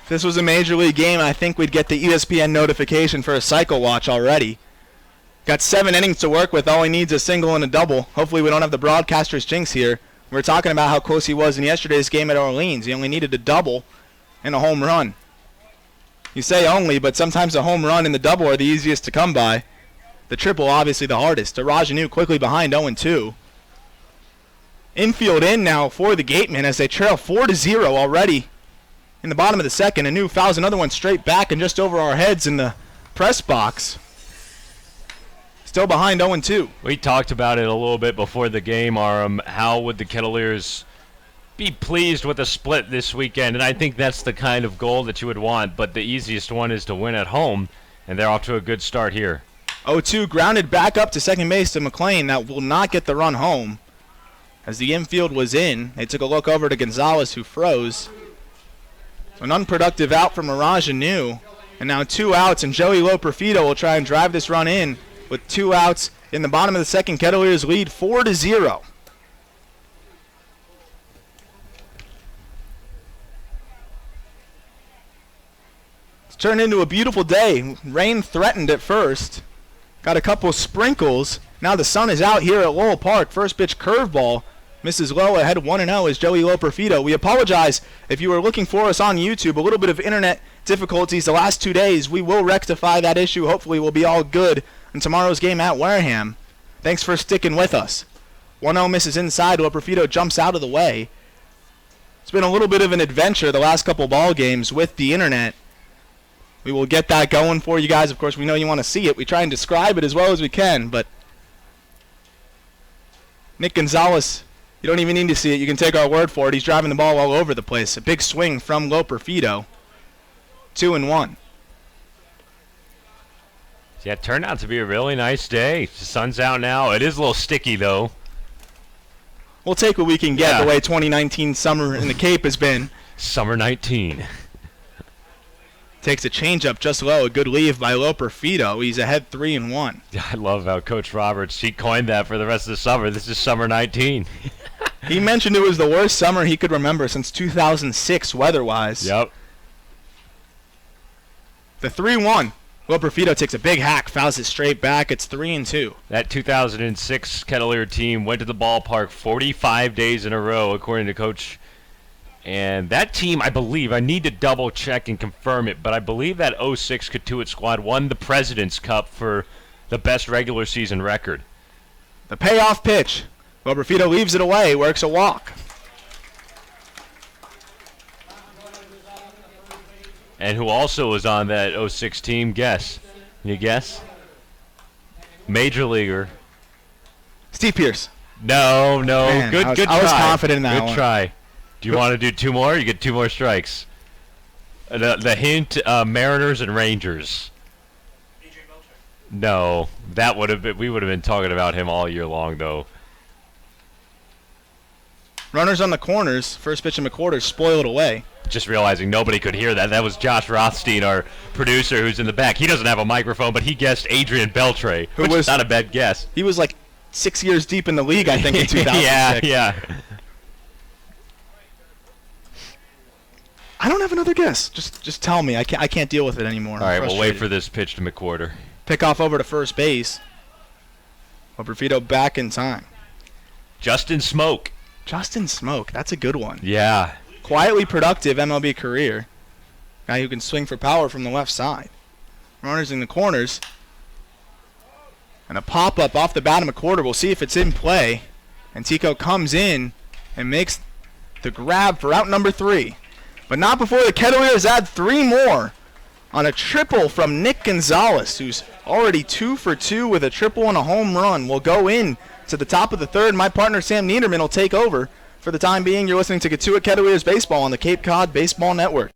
If this was a Major League game, I think we'd get the ESPN notification for a cycle watch already. Got 7 innings to work with. All he needs is a single and a double. Hopefully we don't have the broadcaster's jinx here. We were talking about how close he was in yesterday's game at Orleans. He only needed a double and a home run. You say only, but sometimes the home run and the double are the easiest to come by. The triple obviously the hardest. Rajanu quickly behind 0-2. Infield in now for the Gatemen as they trail 4-0 already. In the bottom of the second, Anu fouls another one straight back and just over our heads in the press box. Still behind 0-2. We talked about it a little bit before the game, Aram. How would the Kettleers be pleased with a split this weekend? And I think that's the kind of goal that you would want, but the easiest one is to win at home, and they're off to a good start here. 0-2 grounded back up to second base to McLean. That will not get the run home. As the infield was in, they took a look over to Gonzales, who froze. So an unproductive out from Mirage Anu. And now 2 outs, and Joey Loperfido will try and drive this run in with 2 outs. In the bottom of the second, Kettleers lead 4-0. It's turned into a beautiful day. Rain threatened at first. Got a couple of sprinkles. Now the sun is out here at Lowell Park. First pitch curveball. Misses low, ahead 1-0 is Joey Loperfido. We apologize if you were looking for us on YouTube. A little bit of internet difficulties the last 2 days. We will rectify that issue. Hopefully we'll be all good in tomorrow's game at Wareham. Thanks for sticking with us. 1-0 misses inside. Loperfido jumps out of the way. It's been a little bit of an adventure the last couple ball games with the internet. We will get that going for you guys. Of course, we know you want to see it. We try and describe it as well as we can, but Nick Gonzales, you don't even need to see it. You can take our word for it. He's driving the ball all over the place. A big swing from Loperfido. 2-1. Yeah, it turned out to be a really nice day. The sun's out now. It is a little sticky, though. We'll take what we can get the way 2019 summer in the Cape has been. Summer 19. Takes a changeup just low. A good leave by Loperfido. He's ahead 3-1. I love how Coach Roberts, he coined that for the rest of the summer. This is summer 19. He mentioned it was the worst summer he could remember since 2006 weather-wise. Yep. The 3-1. Loperfido takes a big hack, fouls it straight back. It's 3-2. That 2006 Kettleer team went to the ballpark 45 days in a row, according to Coach. And that team, I believe, I need to double check and confirm it, but I believe that 06 Cotuit squad won the President's Cup for the best regular season record. The payoff pitch. Loperfido leaves it away, works a walk. And who also was on that 06 team? Guess. Can you guess? Major leaguer. Steve Pierce. No. Man, Good try. I was confident in that one. Good try. Do you want to do 2 more? You get 2 more strikes. The hint, Mariners and Rangers. No, that would have been. We would have been talking about him all year long, though. Runners on the corners. First pitch in McQuarters, spoiled away. Just realizing nobody could hear that. That was Josh Rothstein, our producer, who's in the back. He doesn't have a microphone, but he guessed Adrian Beltre, which is not a bad guess. He was like 6 years deep in the league, I think, in 2006. Yeah. I don't have another guess. Just tell me. I can't deal with it anymore. All right, we'll wait for this pitch to McQuarter. Pick off over to first base. Loperfido back in time. Justin Smoke. Justin Smoke. That's a good one. Yeah. Quietly productive MLB career. Guy who can swing for power from the left side. Runners in the corners. And a pop-up off the bat of McQuarter. We'll see if it's in play. And Tico comes in and makes the grab for out number 3. But not before the Kettleers add 3 more on a triple from Nick Gonzales, who's already 2 for 2 with a triple and a home run. We'll go in to the top of the 3rd. My partner Sam Niederman will take over. For the time being, you're listening to Cotuit Kettleers Baseball on the Cape Cod Baseball Network.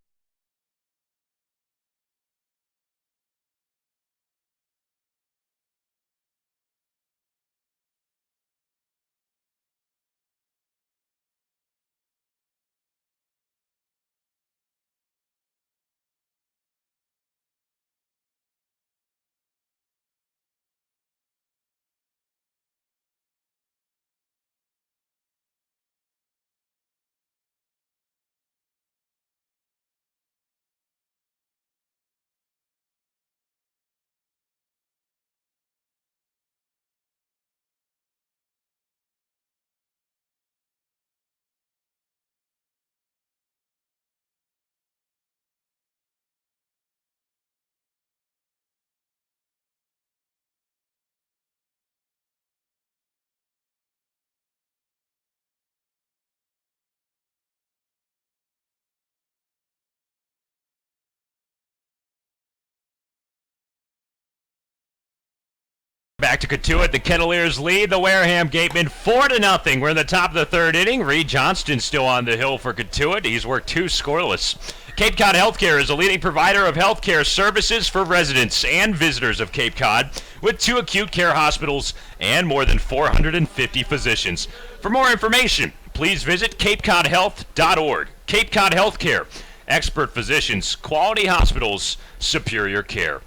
Back to Cotuit. The Kettleers lead the Wareham Gatemen 4-0. We're in the top of the 3rd inning. Reed Johnston still on the hill for Cotuit. He's worked 2 scoreless. Cape Cod Healthcare is a leading provider of healthcare services for residents and visitors of Cape Cod, with 2 acute care hospitals and more than 450 physicians. For more information, please visit capecodhealth.org. Cape Cod Healthcare, expert physicians, quality hospitals, superior care.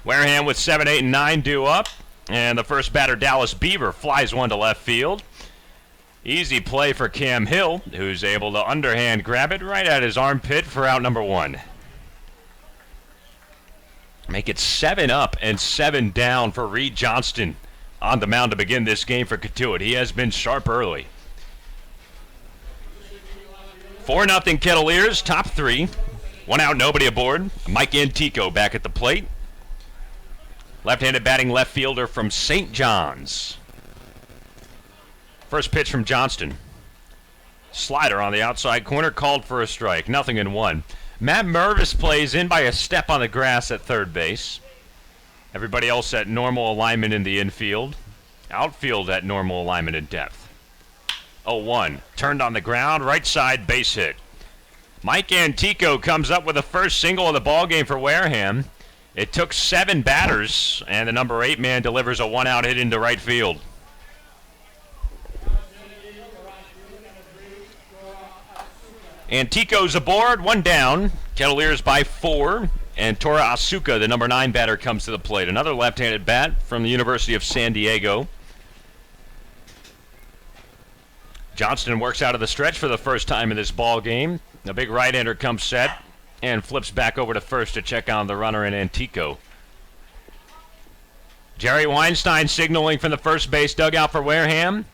Wareham with 7, 8, and 9 due up. And the first batter, Dallas Beaver, flies one to left field. Easy play for Cam Hill, who's able to underhand grab it right at his armpit for out number 1. Make it 7 up and 7 down for Reed Johnston on the mound to begin this game for Cotuit. He has been sharp early. 4-0 Kettleers, top 3. 1 out, nobody aboard. Mike Antico back at the plate. Left-handed batting left fielder from St. John's. First pitch from Johnston. Slider on the outside corner, called for a strike. 0-1. Matt Mervis plays in by a step on the grass at third base. Everybody else at normal alignment in the infield. Outfield at normal alignment in depth. 0-1. Turned on the ground, right side base hit. Mike Antico comes up with the first single of the ballgame for Wareham. It took 7 batters, and the number 8 man delivers a 1-out hit into right field. Antico's aboard, 1 down. Kettleers by 4, and Tora Asuka, the number 9 batter, comes to the plate. Another left-handed bat from the University of San Diego. Johnston works out of the stretch for the first time in this ball game. A big right-hander comes set and flips back over to first to check on the runner in Antico. Jerry Weinstein signaling from the first base dugout for Wareham.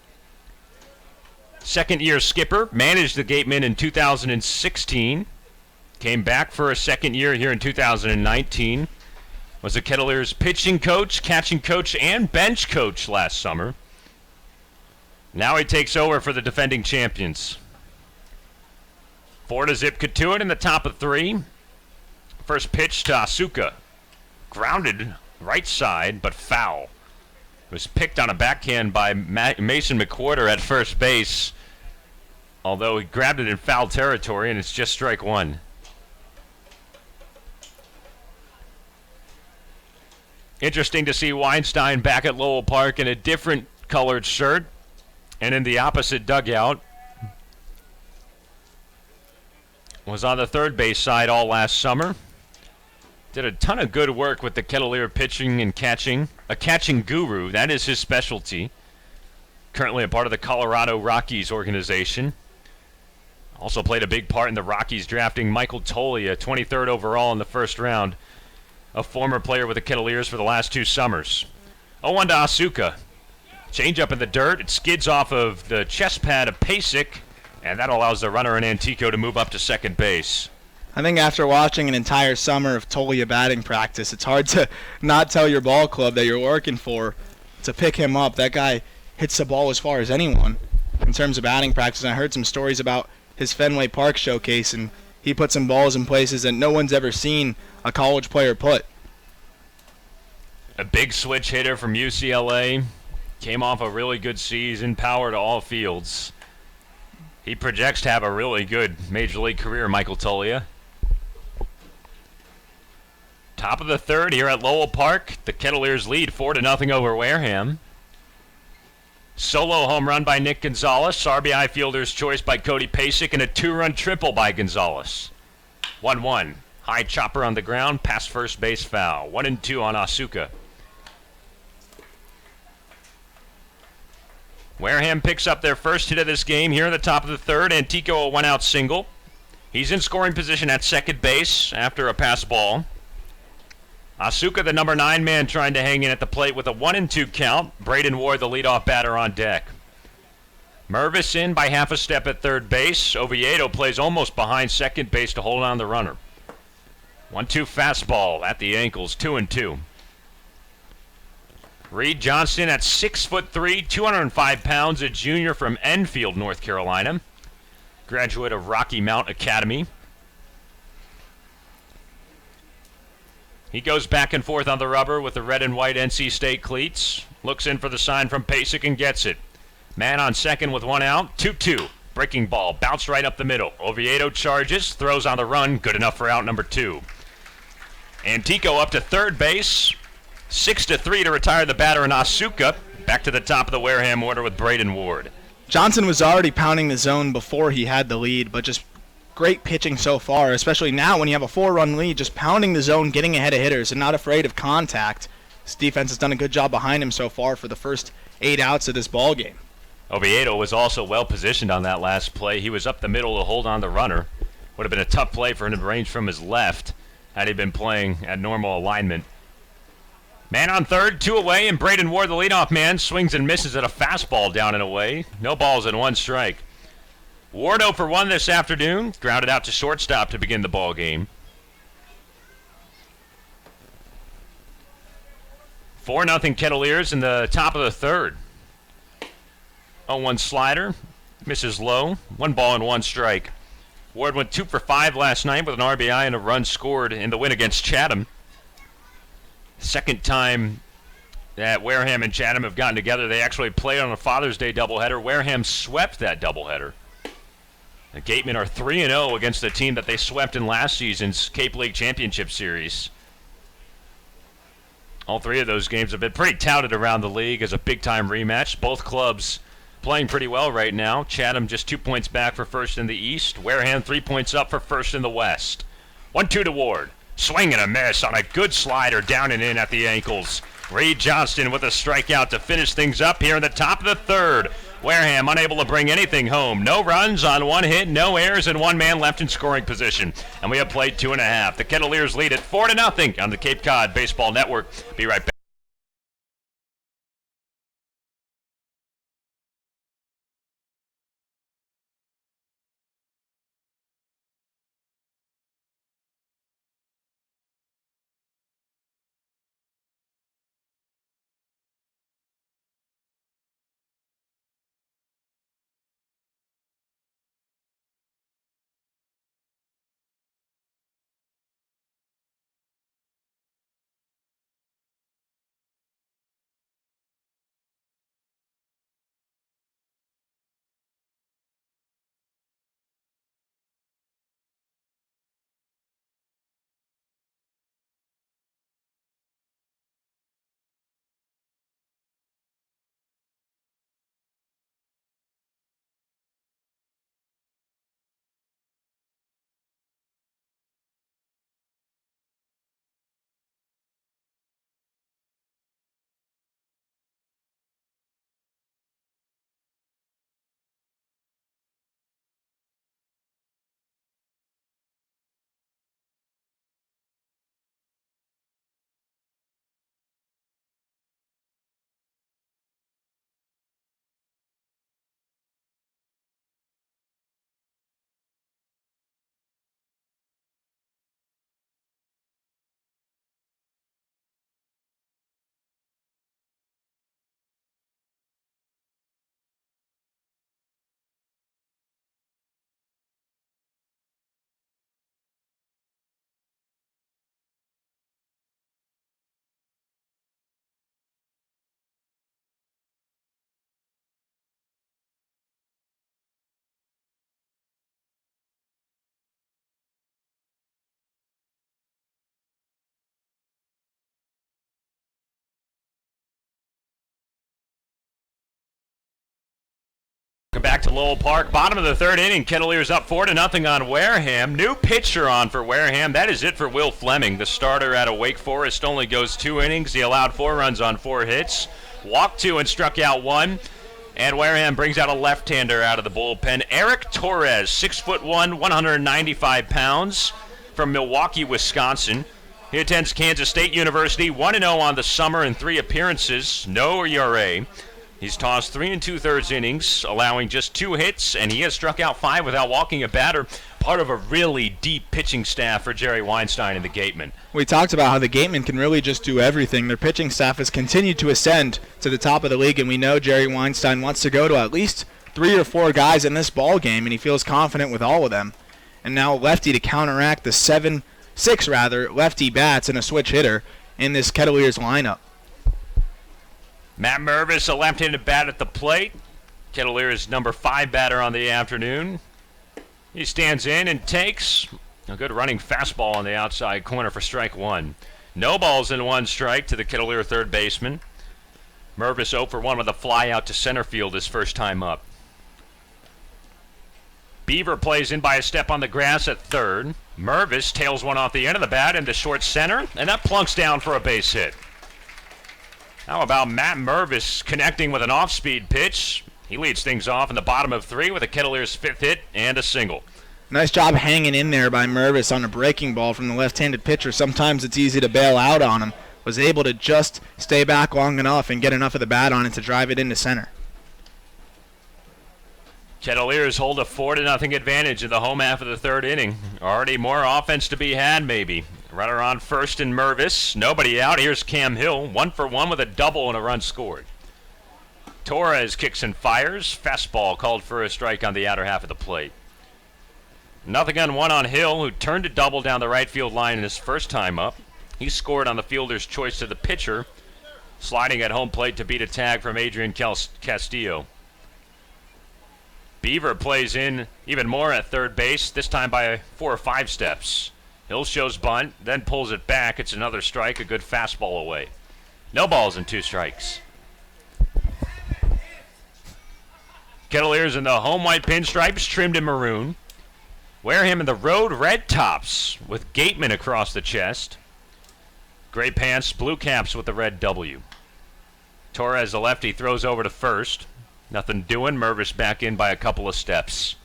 Second-year skipper, managed the Gatemen in 2016. Came back for a second year here in 2019. Was the Kettleers pitching coach, catching coach, and bench coach last summer. Now he takes over for the defending champions. 4-0 Cotuit in the top of 3. First pitch to Asuka. Grounded right side, but foul. It was picked on a backhand by Mason McWhorter at first base, although he grabbed it in foul territory, and it's just strike 1. Interesting to see Weinstein back at Lowell Park in a different colored shirt and in the opposite dugout. Was on the third base side all last summer. Did a ton of good work with the Kettleer pitching and catching. A catching guru, that is his specialty. Currently a part of the Colorado Rockies organization. Also played a big part in the Rockies drafting Michael Tolia, 23rd overall in the first round. A former player with the Kettleers for the last 2 summers. 0-1 to Asuka. Change up in the dirt. It skids off of the chest pad of Pasic, and that allows the runner in Antico to move up to second base. I think after watching an entire summer of Tolia batting practice, it's hard to not tell your ball club that you're working for to pick him up. That guy hits the ball as far as anyone in terms of batting practice. And I heard some stories about his Fenway Park showcase, and he put some balls in places that no one's ever seen a college player put. A big switch hitter from UCLA. Came off a really good season, power to all fields. He projects to have a really good Major League career, Michael Tolia. Top of the third here at Lowell Park. The Kettleers lead 4-0 over Wareham. Solo home run by Nick Gonzales. RBI fielder's choice by Cody Pasic, and a 2-run triple by Gonzales. 1-1. High chopper on the ground, past first base foul. 1-2 on Asuka. Wareham picks up their first hit of this game here in the top of the third. Antico a 1-out single. He's in scoring position at second base after a pass ball. Asuka, the number 9 man, trying to hang in at the plate with a 1-2 count. Braden Ward, the leadoff batter, on deck. Mervis in by half a step at third base. Oviedo plays almost behind second base to hold on the runner. 1-2 fastball at the ankles, 2-2. Reed Johnston at 6'3", 205 pounds, a junior from Enfield, North Carolina. Graduate of Rocky Mount Academy. He goes back and forth on the rubber with the red and white NC State cleats. Looks in for the sign from Pasic and gets it. Man on second with 1 out. 2-2. Breaking ball. Bounced right up the middle. Oviedo charges. Throws on the run. Good enough for out number 2. Antico up to third base. 6-3 to retire the batter in Asuka. Back to the top of the Wareham order with Braden Ward. Johnson was already pounding the zone before he had the lead, but just great pitching so far, especially now when you have a 4-run lead, just pounding the zone, getting ahead of hitters, and not afraid of contact. His defense has done a good job behind him so far for the first 8 outs of this ball game. Oviedo was also well positioned on that last play. He was up the middle to hold on the runner. Would have been a tough play for him to range from his left had he been playing at normal alignment. Man on third, 2 away, and Braden Ward, the leadoff man, swings and misses at a fastball down and away. No balls and 1 strike. Ward 0 for 1 this afternoon, grounded out to shortstop to begin the ball game. 4-0 Kettleers in the top of the third. 0-1 slider, misses low, 1 ball and 1 strike. Ward went 2 for 5 last night with an RBI and a run scored in the win against Chatham. Second time that Wareham and Chatham have gotten together. They actually played on a Father's Day doubleheader. Wareham swept that doubleheader. The Gatemen are 3-0 against the team that they swept in last season's Cape League Championship Series. All 3 of those games have been pretty touted around the league as a big-time rematch. Both clubs playing pretty well right now. Chatham just 2 points back for first in the East. Wareham 3 points up for first in the West. 1-2 to Ward. Swing and a miss on a good slider down and in at the ankles. Reed Johnston with a strikeout to finish things up here in the top of the third. Wareham unable to bring anything home. No runs on 1 hit, no errors, and 1 man left in scoring position. And we have played 2.5. The Kettleers lead at 4-0 on the Cape Cod Baseball Network. Be right back. Welcome back to Lowell Park. Bottom of the third inning. Kettleers up 4-0 on Wareham. New pitcher on for Wareham. That is it for Will Fleming. The starter out of Wake Forest only goes 2 innings. He allowed 4 runs on 4 hits. Walked 2 and struck out 1. And Wareham brings out a left-hander out of the bullpen. Eric Torres, 6'1", 195 pounds, from Milwaukee, Wisconsin. He attends Kansas State University, 1-0 on the summer in 3 appearances. No ERA. He's tossed 3 2/3 innings, allowing just 2 hits, and he has struck out 5 without walking a batter. Part of a really deep pitching staff for Jerry Weinstein and the Gatemen. We talked about how the Gatemen can really just do everything. Their pitching staff has continued to ascend to the top of the league, and we know Jerry Weinstein wants to go to at least 3 or 4 guys in this ball game, and he feels confident with all of them. And now lefty to counteract the 6 lefty bats and a switch hitter in this Kettleers lineup. Matt Mervis, a left-handed bat at the plate. Kettleers' number 5 batter on the afternoon. He stands in and takes a good running fastball on the outside corner for strike 1. No balls and 1 strike to the Kettleer third baseman. Mervis 0 for 1 with a fly out to center field his first time up. Beaver plays in by a step on the grass at third. Mervis tails one off the end of the bat into short center, and that plunks down for a base hit. How about Matt Mervis connecting with an off-speed pitch? He leads things off in the bottom of 3 with a Kettleers' 5th hit and a single. Nice job hanging in there by Mervis on a breaking ball from the left-handed pitcher. Sometimes it's easy to bail out on him. Was able to just stay back long enough and get enough of the bat on it to drive it into center. Kettleers hold a 4-0 advantage in the home half of the 3rd inning. Already more offense to be had, maybe. Runner on first in Mervis. Nobody out. Here's Cam Hill. 1 for 1 with a double and a run scored. Torres kicks and fires. Fastball called for a strike on the outer half of the plate. 0-1 on Hill, who turned a double down the right field line in his first time up. He scored on the fielder's choice to the pitcher, sliding at home plate to beat a tag from Adrian Castillo. Beaver plays in even more at third base, this time by 4 or 5 steps. Hill shows bunt, then pulls it back. It's another strike, a good fastball away. No balls and 2 strikes. Kettleers in the home white pinstripes, trimmed in maroon. Wareham in the road red tops with Gatemen across the chest. Gray pants, blue caps with the red W. Torres, the lefty, throws over to first. Nothing doing. Mervis back in by a couple of steps.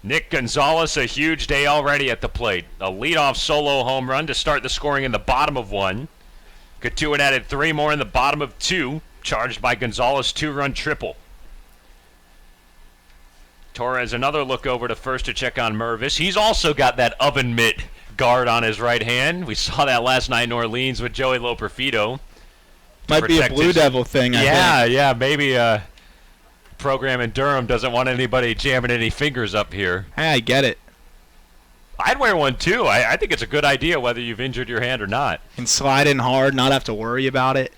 Nick Gonzales, a huge day already at the plate. A leadoff solo home run to start the scoring in the bottom of 1. Cotuit added 3 more in the bottom of 2, charged by Gonzales' 2-run triple. Torres, another look over to first to check on Mervis. He's also got that oven mitt guard on his right hand. We saw that last night in Orleans with Joey Loperfido. Might be a Blue Devil thing, I think. Yeah, maybe a program in Durham doesn't want anybody jamming any fingers up here. Hey, I get it. I'd wear one too. I think it's a good idea whether you've injured your hand or not. And slide in hard, not have to worry about it.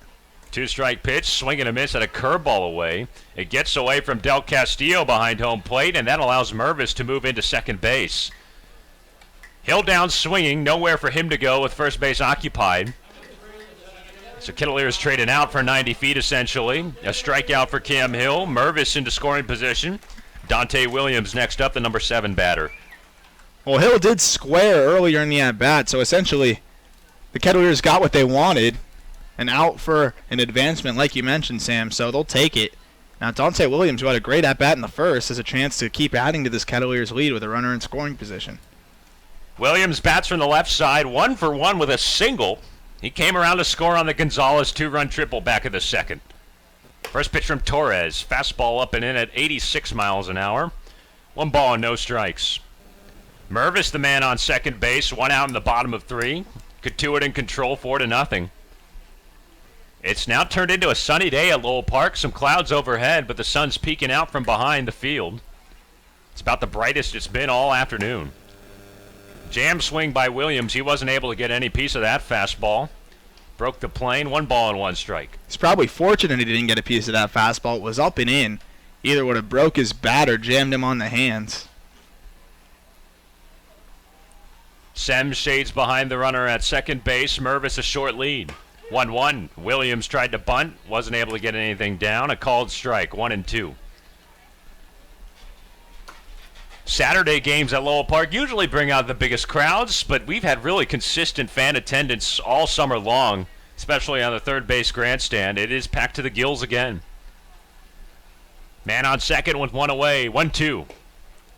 2-strike pitch, swing and a miss at a curveball away. It gets away from Del Castillo behind home plate, and that allows Mervis to move into second base. Hill down swinging, nowhere for him to go with first base occupied. So Kettleers trading out for 90 feet essentially. A strikeout for Cam Hill. Mervis into scoring position. Dante Williams next up, the number 7 batter. Well, Hill did square earlier in the at-bat, so essentially the Kettleers got what they wanted. And out for an advancement, like you mentioned, Sam, so they'll take it. Now, Dante Williams, who had a great at-bat in the first, has a chance to keep adding to this Kettleers lead with a runner in scoring position. Williams bats from the left side, 1 for 1 with a single. He came around to score on the Gonzales 2-run triple back in the 2nd. First pitch from Torres, fastball up and in at 86 miles an hour. 1 ball and no strikes. Mervis, the man on second base, 1 out in the bottom of 3. Cotuit in control, 4-0. It's now turned into a sunny day at Lowell Park. Some clouds overhead, but the sun's peeking out from behind the field. It's about the brightest it's been all afternoon. Jam swing by Williams. He wasn't able to get any piece of that fastball. Broke the plane. 1 ball and 1 strike. He's probably fortunate he didn't get a piece of that fastball. It was up and in. Either would have broke his bat or jammed him on the hands. Sem shades behind the runner at second base. Mervis a short lead. 1-1. Williams tried to bunt. Wasn't able to get anything down. A called strike. 1-2. Saturday games at Lowell Park usually bring out the biggest crowds, but we've had really consistent fan attendance all summer long, especially on the third base grandstand. It is packed to the gills again. Man on second with 1 away. 1-2.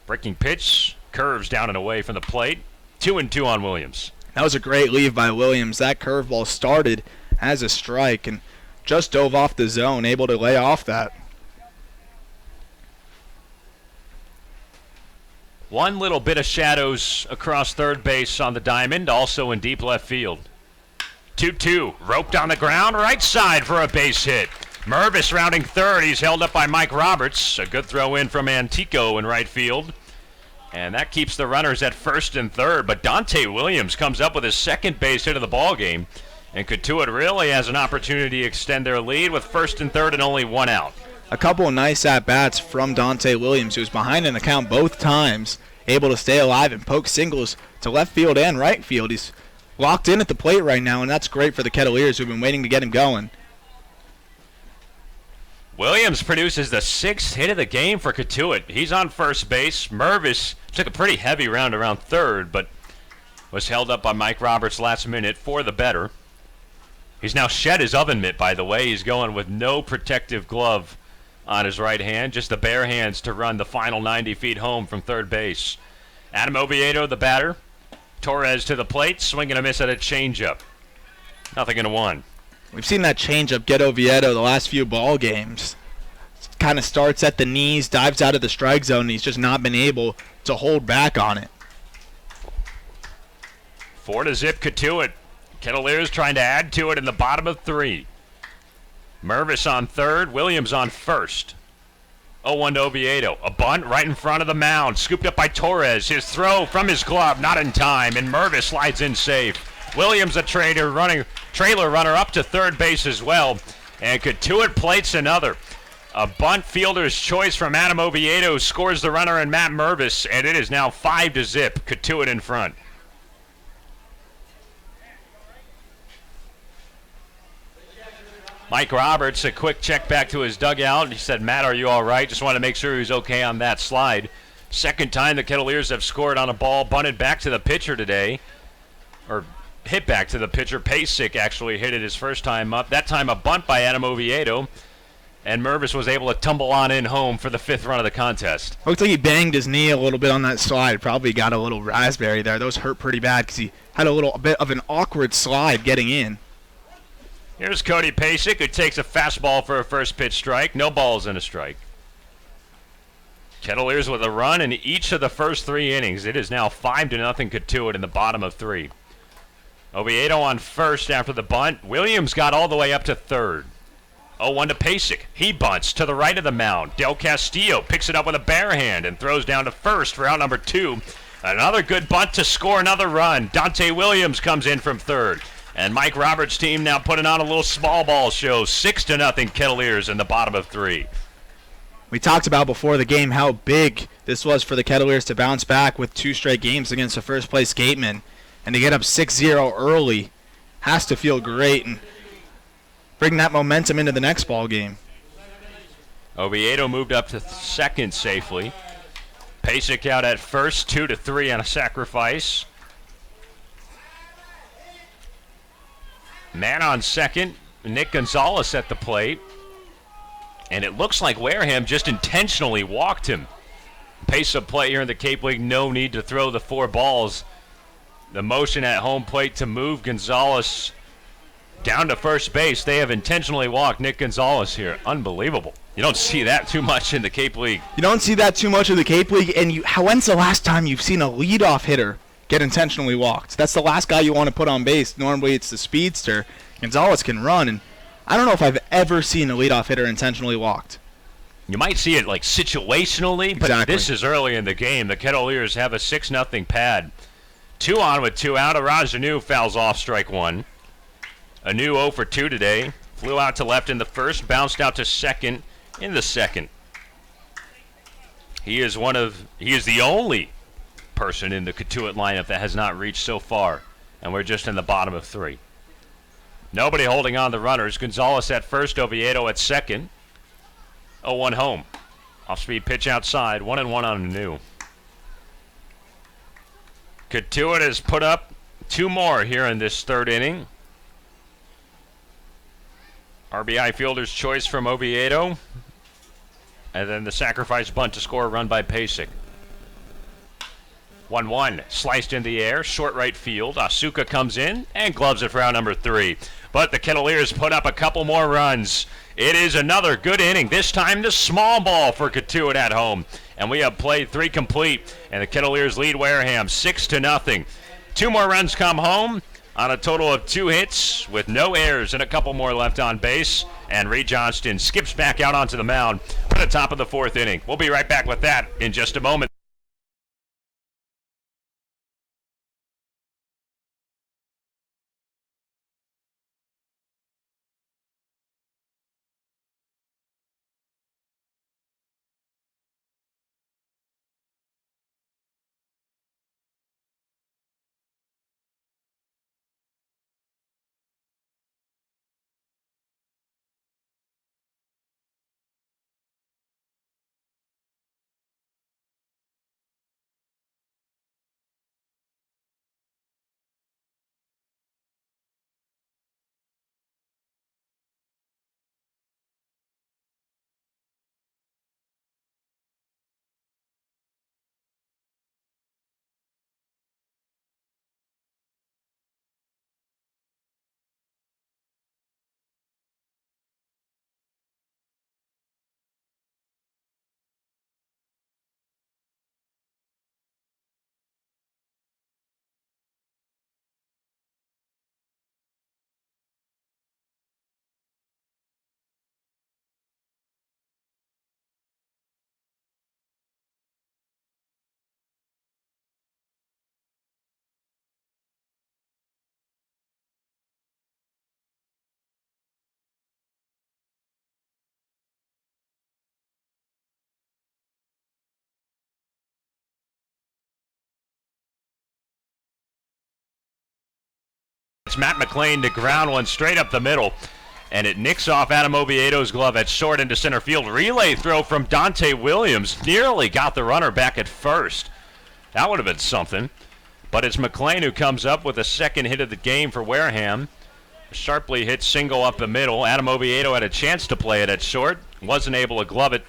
Breaking pitch. Curves down and away from the plate. 2-2 on Williams. That was a great leave by Williams. That curveball started as a strike and just dove off the zone, able to lay off that. One little bit of shadows across third base on the diamond, also in deep left field. 2-2, roped on the ground, right side for a base hit. Mervis rounding third. He's held up by Mike Roberts. A good throw in from Antico in right field. And that keeps the runners at first and third. But Dante Williams comes up with his second base hit of the ball game. And Cotuit really has an opportunity to extend their lead with first and third and only 1 out. A couple of nice at-bats from Dante Williams, who was behind in the count both times, able to stay alive and poke singles to left field and right field. He's locked in at the plate right now, and that's great for the Kettleers, who've been waiting to get him going. Williams produces the 6th hit of the game for Cotuit. He's on first base. Mervis took a pretty heavy round around third, but was held up by Mike Roberts last minute for the better. He's now shed his oven mitt, by the way. He's going with no protective glove on his right hand, just the bare hands to run the final 90 feet home from third base. Adam Oviedo, the batter. Torres to the plate, swing and a miss at a changeup. 0-1. We've seen that changeup get Oviedo the last few ball games. Kind of starts at the knees, dives out of the strike zone, and he's just not been able to hold back on it. 4-0 Cotuit. Kettleers trying to add to it in the bottom of 3. Mervis on third, Williams on first. 0-1 to Oviedo. A bunt right in front of the mound, scooped up by Torres. His throw from his glove, not in time, and Mervis slides in safe. Williams, a trailer runner up to third base as well, and Cotuit plates another. A bunt fielder's choice from Adam Oviedo scores the runner and Matt Mervis, and it is now 5-0. Cotuit in front. Mike Roberts, a quick check back to his dugout. He said, Matt, are you all right? Just wanted to make sure he was okay on that slide. Second time the Kettleers have scored on a ball bunted back to the pitcher today. Or hit back to the pitcher. Pasic actually hit it his first time up. That time a bunt by Adam Oviedo. And Mervis was able to tumble on in home for the 5th run of the contest. Looks like he banged his knee a little bit on that slide. Probably got a little raspberry there. Those hurt pretty bad because he had a little bit of an awkward slide getting in. Here's Cody Pasic, who takes a fastball for a first pitch strike. No balls and a strike. Kettleers with a run in each of the first 3 innings. It is now 5-0 Cotuit in the bottom of 3. Oviedo on first after the bunt. Williams got all the way up to third. 0-1 to Pasic. He bunts to the right of the mound. Del Castillo picks it up with a bare hand and throws down to first for out number 2. Another good bunt to score another run. Dante Williams comes in from third. And Mike Roberts' team now putting on a little small ball show. 6-0 Kettleers in the bottom of 3. We talked about before the game how big this was for the Kettleers to bounce back with 2 straight games against the first place Gatemen. And to get up 6-0 early has to feel great and bring that momentum into the next ball game. Oviedo moved up to second safely. Pasic out at first, 2-3 on a sacrifice. Man on second, Nick Gonzales at the plate. And it looks like Wareham just intentionally walked him. Pace of play here in the Cape League, no need to throw the 4 balls. The motion at home plate to move Gonzales down to first base. They have intentionally walked Nick Gonzales here. Unbelievable. You don't see that too much in the Cape League. You don't see that too much in the Cape League, and when's the last time you've seen a leadoff hitter get intentionally walked? That's the last guy you want to put on base. Normally it's the speedster. Gonzales can run, and I don't know if I've ever seen a leadoff hitter intentionally walked. You might see it like situationally, but Exactly. This is early in the game. The Kettleers have a 6-0 pad. 2 on with 2 out. Arajanu fouls off strike 1. Anu 0 for 2 today. Flew out to left in the first, bounced out to second in the second. He is the only person in the Cotuit lineup that has not reached so far, and we're just in the bottom of 3. Nobody holding on the runners. Gonzales at first, Oviedo at second. 0-1 home. Off-speed pitch outside, 1-1 on Anu. Cotuit has put up 2 more here in this 3rd inning. RBI fielder's choice from Oviedo. And then the sacrifice bunt to score a run by Pasic. 1-1, sliced in the air, short right field. Asuka comes in and gloves it for out number 3. But the Kettleers put up a couple more runs. It is another good inning. This time the small ball for Cotuit at home. And we have played 3 complete. And the Kettleers lead Wareham 6-0. 2 more runs come home on a total of 2 hits with no errors and a couple more left on base. And Reed Johnston skips back out onto the mound for the top of the 4th inning. We'll be right back with that in just a moment. It's Matt McLean to ground one straight up the middle. And it nicks off Adam Oviedo's glove at short into center field. Relay throw from Dante Williams. Nearly got the runner back at first. That would have been something. But it's McLean who comes up with the second hit of the game for Wareham. A sharply hit single up the middle. Adam Oviedo had a chance to play it at short. Wasn't able to glove it.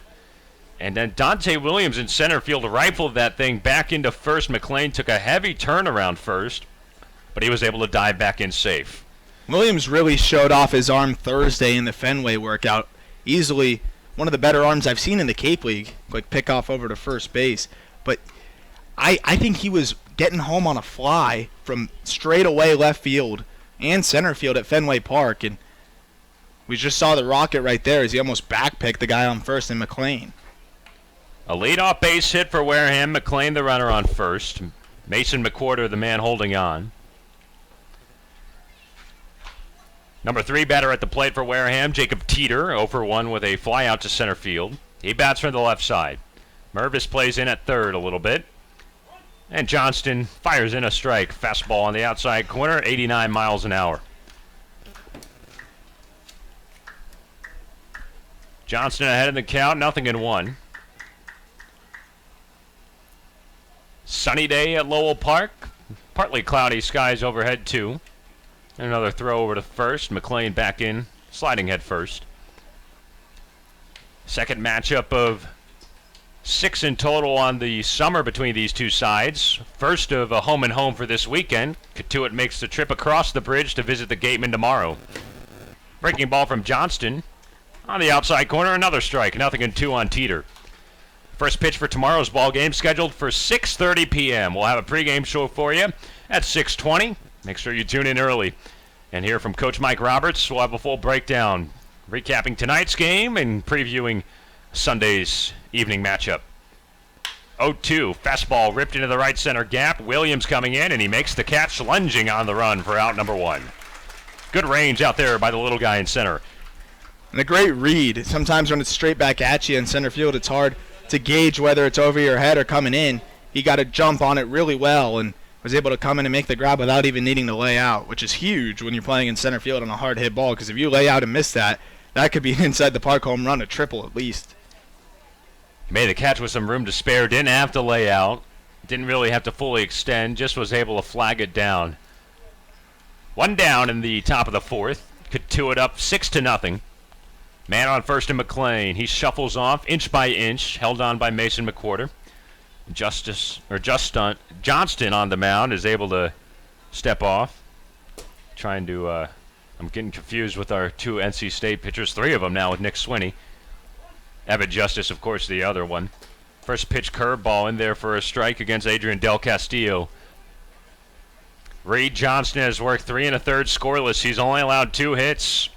And then Dante Williams in center field rifled that thing back into first. McLean took a heavy turn around first, but he was able to dive back in safe. Williams really showed off his arm Thursday in the Fenway workout. Easily one of the better arms I've seen in the Cape League. Quick pickoff over to first base. But I think he was getting home on a fly from straight away left field and center field at Fenway Park. And we just saw the rocket right there as he almost backpicked the guy on first in McLean. A leadoff base hit for Wareham. McLean the runner on first. Mason McWhorter the man holding on. Number 3 batter at the plate for Wareham, Jacob Teeter, 0 for 1 with a fly out to center field. He bats from the left side. Mervis plays in at third a little bit. And Johnston fires in a strike. Fastball on the outside corner, 89 miles an hour. Johnston ahead in the count, 0-1. Sunny day at Lowell Park. Partly cloudy skies overhead too. Another throw over to first. McLean back in, sliding head first. Second matchup of 6 in total on the summer between these two sides. First of a home and home for this weekend. Cotuit makes the trip across the bridge to visit the Gatemen tomorrow. Breaking ball from Johnston. On the outside corner, another strike. 0-2 on Teeter. First pitch for tomorrow's ball game scheduled for 6:30 p.m. We'll have a pregame show for you at 6:20. Make sure you tune in early and hear from Coach Mike Roberts. We'll have a full breakdown, recapping tonight's game and previewing Sunday's evening matchup. 0-2, fastball ripped into the right center gap. Williams coming in, and he makes the catch, lunging on the run for out number 1. Good range out there by the little guy in center. And a great read. Sometimes when it's straight back at you in center field, it's hard to gauge whether it's over your head or coming in. He got a jump on it really well and was able to come in and make the grab without even needing to lay out, which is huge when you're playing in center field on a hard hit ball, because if you lay out and miss that, that could be an inside the park home run, a triple at least. He made the catch with some room to spare, didn't have to lay out, didn't really have to fully extend, just was able to flag it down. 1 down in the top of the 4th. Cotuit up 6-0. Man on first to McLean. He shuffles off inch by inch, held on by Mason McWhorter. Johnston on the mound is able to step off. I'm getting confused with our 2 NC State pitchers, 3 of them now with Nick Swinney. Evan Justice, of course, the other one. First pitch curveball in there for a strike against Adrian Del Castillo. Reed Johnston has worked 3 1/3 scoreless. He's only allowed 2 hits.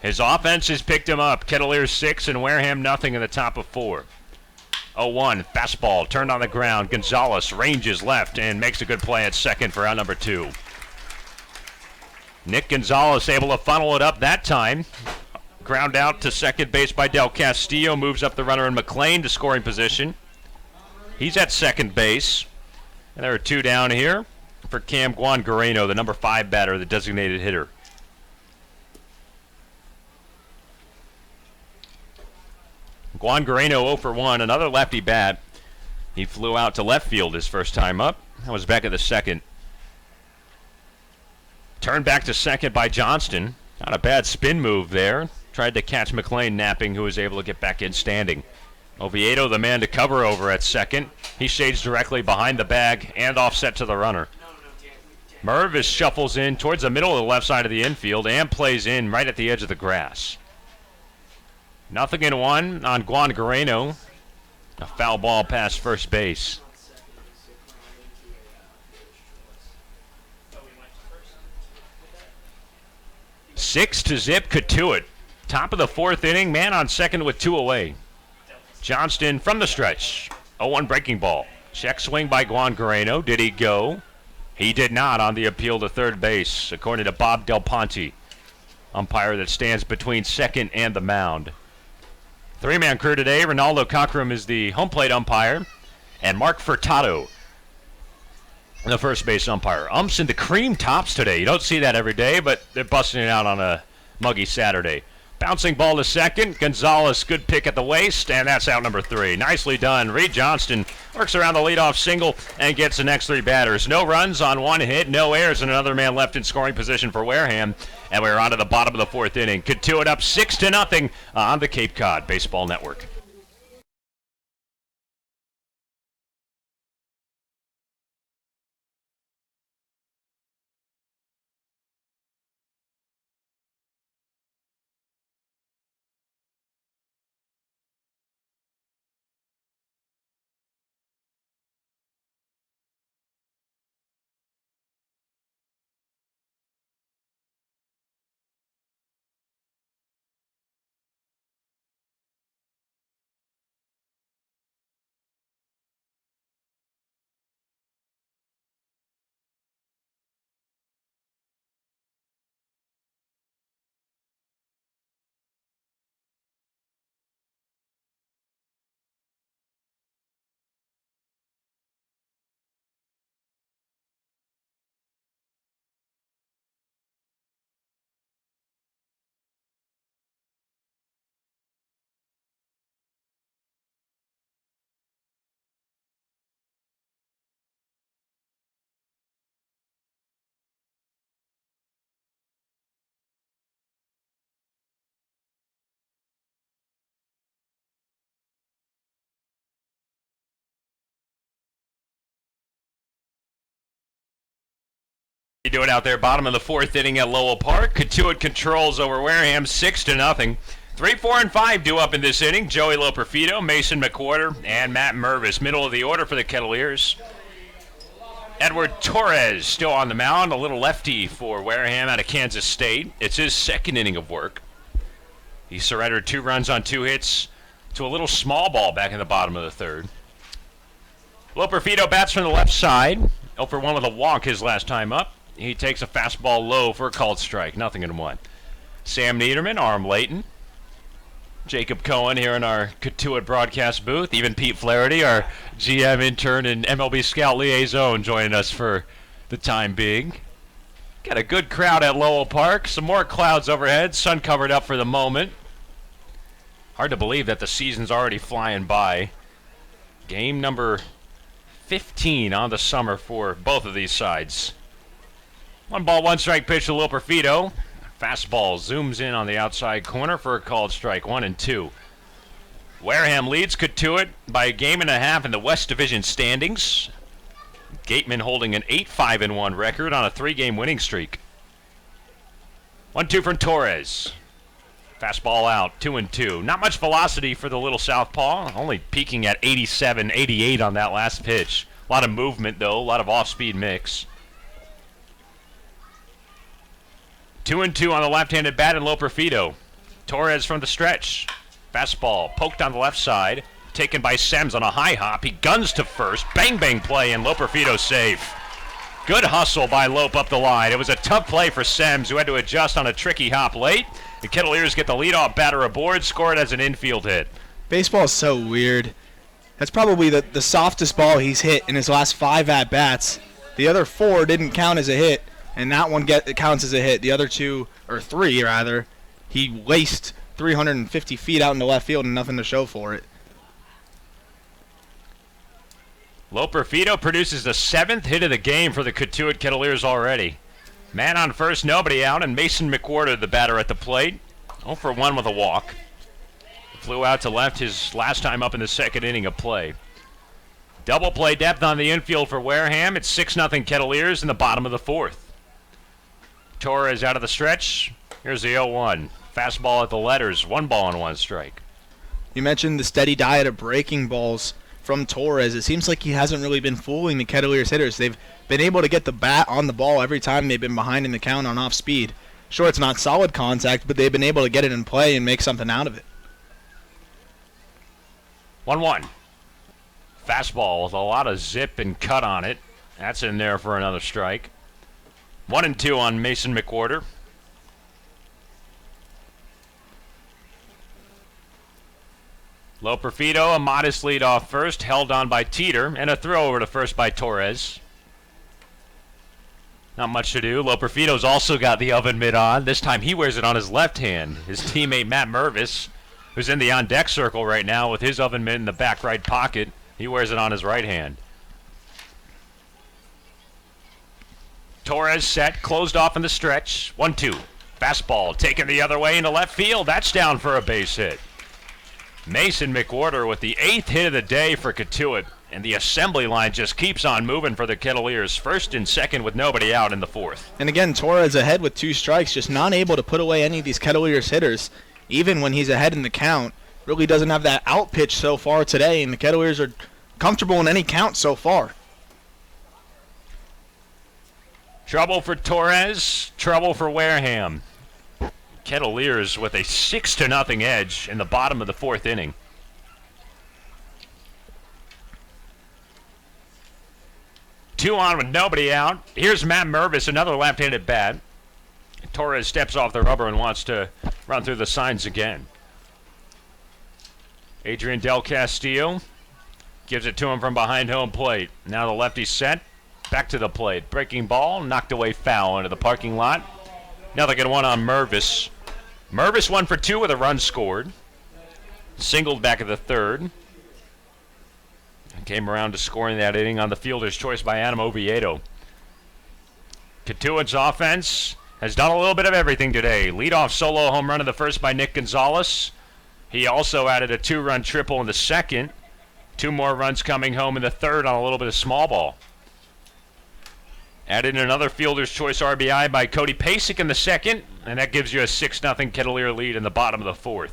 His offense has picked him up. Kettleers 6 and Wareham 0 in the top of 4. 0-1, fastball turned on the ground. Gonzales ranges left and makes a good play at second for out number 2. Nick Gonzales able to funnel it up that time. Ground out to second base by Del Castillo. Moves up the runner in McLean to scoring position. He's at second base. And there are 2 down here for Cam Guangareno, the number 5 batter, the designated hitter. Guangareno 0 for 1, another lefty bat. He flew out to left field his first time up. That was back at the second. Turned back to second by Johnston. Not a bad spin move there. Tried to catch McLean napping, who was able to get back in standing. Oviedo, the man to cover over at second. He shades directly behind the bag and offset to the runner. Mervis shuffles in towards the middle of the left side of the infield and plays in right at the edge of the grass. 0-1 on Guangareno. A foul ball past first base. Six to zip Cotuit. Top of the 4th inning, man on second with 2 away. Johnston from the stretch. 0-1 breaking ball. Check swing by Guangareno. Did he go? He did not on the appeal to third base, according to Bob Del Ponte, umpire that stands between second and the mound. 3-man crew today. Ronaldo Cockrum is the home plate umpire, and Mark Furtado the first base umpire. Umps in the cream tops today. You don't see that every day, but they're busting it out on a muggy Saturday. Bouncing ball to second. Gonzales, good pick at the waist, and that's out number 3. Nicely done. Reed Johnston works around the leadoff single and gets the next 3 batters. No runs on 1 hit, no errors, and another man left in scoring position for Wareham. And we're on to the bottom of the 4th inning. Cotuit up 6-0 on the Cape Cod Baseball Network. You do it out there, bottom of the 4th inning at Lowell Park. Cotuit controls over Wareham 6-0. 3, 4, and 5 due up in this inning. Joey Loperfido, Mason McWhorter, and Matt Mervis. Middle of the order for the Kettleers. Edward Torres still on the mound, a little lefty for Wareham out of Kansas State. It's his 2nd inning of work. He surrendered 2 runs on 2 hits to a little small ball back in the bottom of the 3rd. Loperfido bats from the left side. 0 for 1 with a walk his last time up. He takes a fastball low for a called strike. 0-1. Sam Niederman, Arm Layton. Jacob Cohen here in our Cotuit broadcast booth. Even Pete Flaherty, our GM intern and MLB scout liaison, joining us for the time being. Got a good crowd at Lowell Park. Some more clouds overhead. Sun covered up for the moment. Hard to believe that the season's already flying by. Game number 15 on the summer for both of these sides. 1 ball, 1 strike pitch to Loperfido. Fastball zooms in on the outside corner for a called strike. 1-2. Wareham leads Cotuit by a 1.5 in the West Division standings. Gatemen holding an 8-5-1 record on a 3-game winning streak. 1-2 from Torres. Fastball out, 2-2. Not much velocity for the little southpaw, only peaking at 87, 88 on that last pitch. A lot of movement, though, a lot of off-speed mix. 2-2 on the left-handed bat and Loperfido. Torres from the stretch. Fastball poked on the left side. Taken by Sems on a high hop. He guns to first. Bang, bang play, and Loperfido safe. Good hustle by Lope up the line. It was a tough play for Sems, who had to adjust on a tricky hop late. The Kettleers get the leadoff batter aboard, score it as an infield hit. Baseball is so weird. That's probably the softest ball he's hit in his last 5 at-bats. The other 4 didn't count as a hit, and that one counts as a hit. The other 2, or 3 rather, he laced 350 feet out into left field and nothing to show for it. Loperfido produces the 7th hit of the game for the Cotuit Kettleers already. Man on first, nobody out, and Mason McWhorter, the batter at the plate. 0 for 1 with a walk. Flew out to left his last time up in the 2nd inning of play. Double play depth on the infield for Wareham. It's 6-0 Kettleers in the bottom of the 4th. Torres out of the stretch. Here's the 0-1. Fastball at the letters. 1 ball and 1 strike. You mentioned the steady diet of breaking balls from Torres. It seems like he hasn't really been fooling the Kettleers hitters. They've been able to get the bat on the ball every time they've been behind in the count on off speed. Sure, it's not solid contact, but they've been able to get it in play and make something out of it. 1-1. Fastball with a lot of zip and cut on it. That's in there for another strike. 1-2 on Mason McWhorter. Loperfido, a modest lead off first, held on by Teeter, and a throw over to first by Torres. Not much to do. Loperfito's also got the oven mitt on. This time he wears it on his left hand. His teammate Matt Mervis, who's in the on-deck circle right now with his oven mitt in the back right pocket, he wears it on his right hand. Torres set, closed off in the stretch. 1-2. Fastball taken the other way into left field. That's down for a base hit. Mason McWhorter with the 8th hit of the day for Cotuit. And the assembly line just keeps on moving for the Kettleers. First and second with nobody out in the 4th. And again, Torres ahead with 2 strikes, just not able to put away any of these Kettleers hitters. Even when he's ahead in the count, really doesn't have that out pitch so far today, and the Kettleers are comfortable in any count so far. Trouble for Torres, trouble for Wareham. Kettleers with a 6-0 edge in the bottom of the 4th inning. Two on with nobody out. Here's Matt Mervis, another left-handed bat. Torres steps off the rubber and wants to run through the signs again. Adrian Del Castillo gives it to him from behind home plate. Now the lefty set, back to the plate. Breaking ball, knocked away foul into the parking lot. Now they get one on Mervis. Mervis 1 for 2 with a run scored. Singled back at the 3rd. Came around to scoring that inning on the fielder's choice by Adam Oviedo. Cotuit's offense has done a little bit of everything today. Leadoff solo home run in the 1st by Nick Gonzales. He also added a 2-run triple in the 2nd. 2 more runs coming home in the 3rd on a little bit of small ball. Added another fielder's choice RBI by Cody Pasic in the 2nd, and that gives you a 6-0 Kettleer lead in the bottom of the 4th.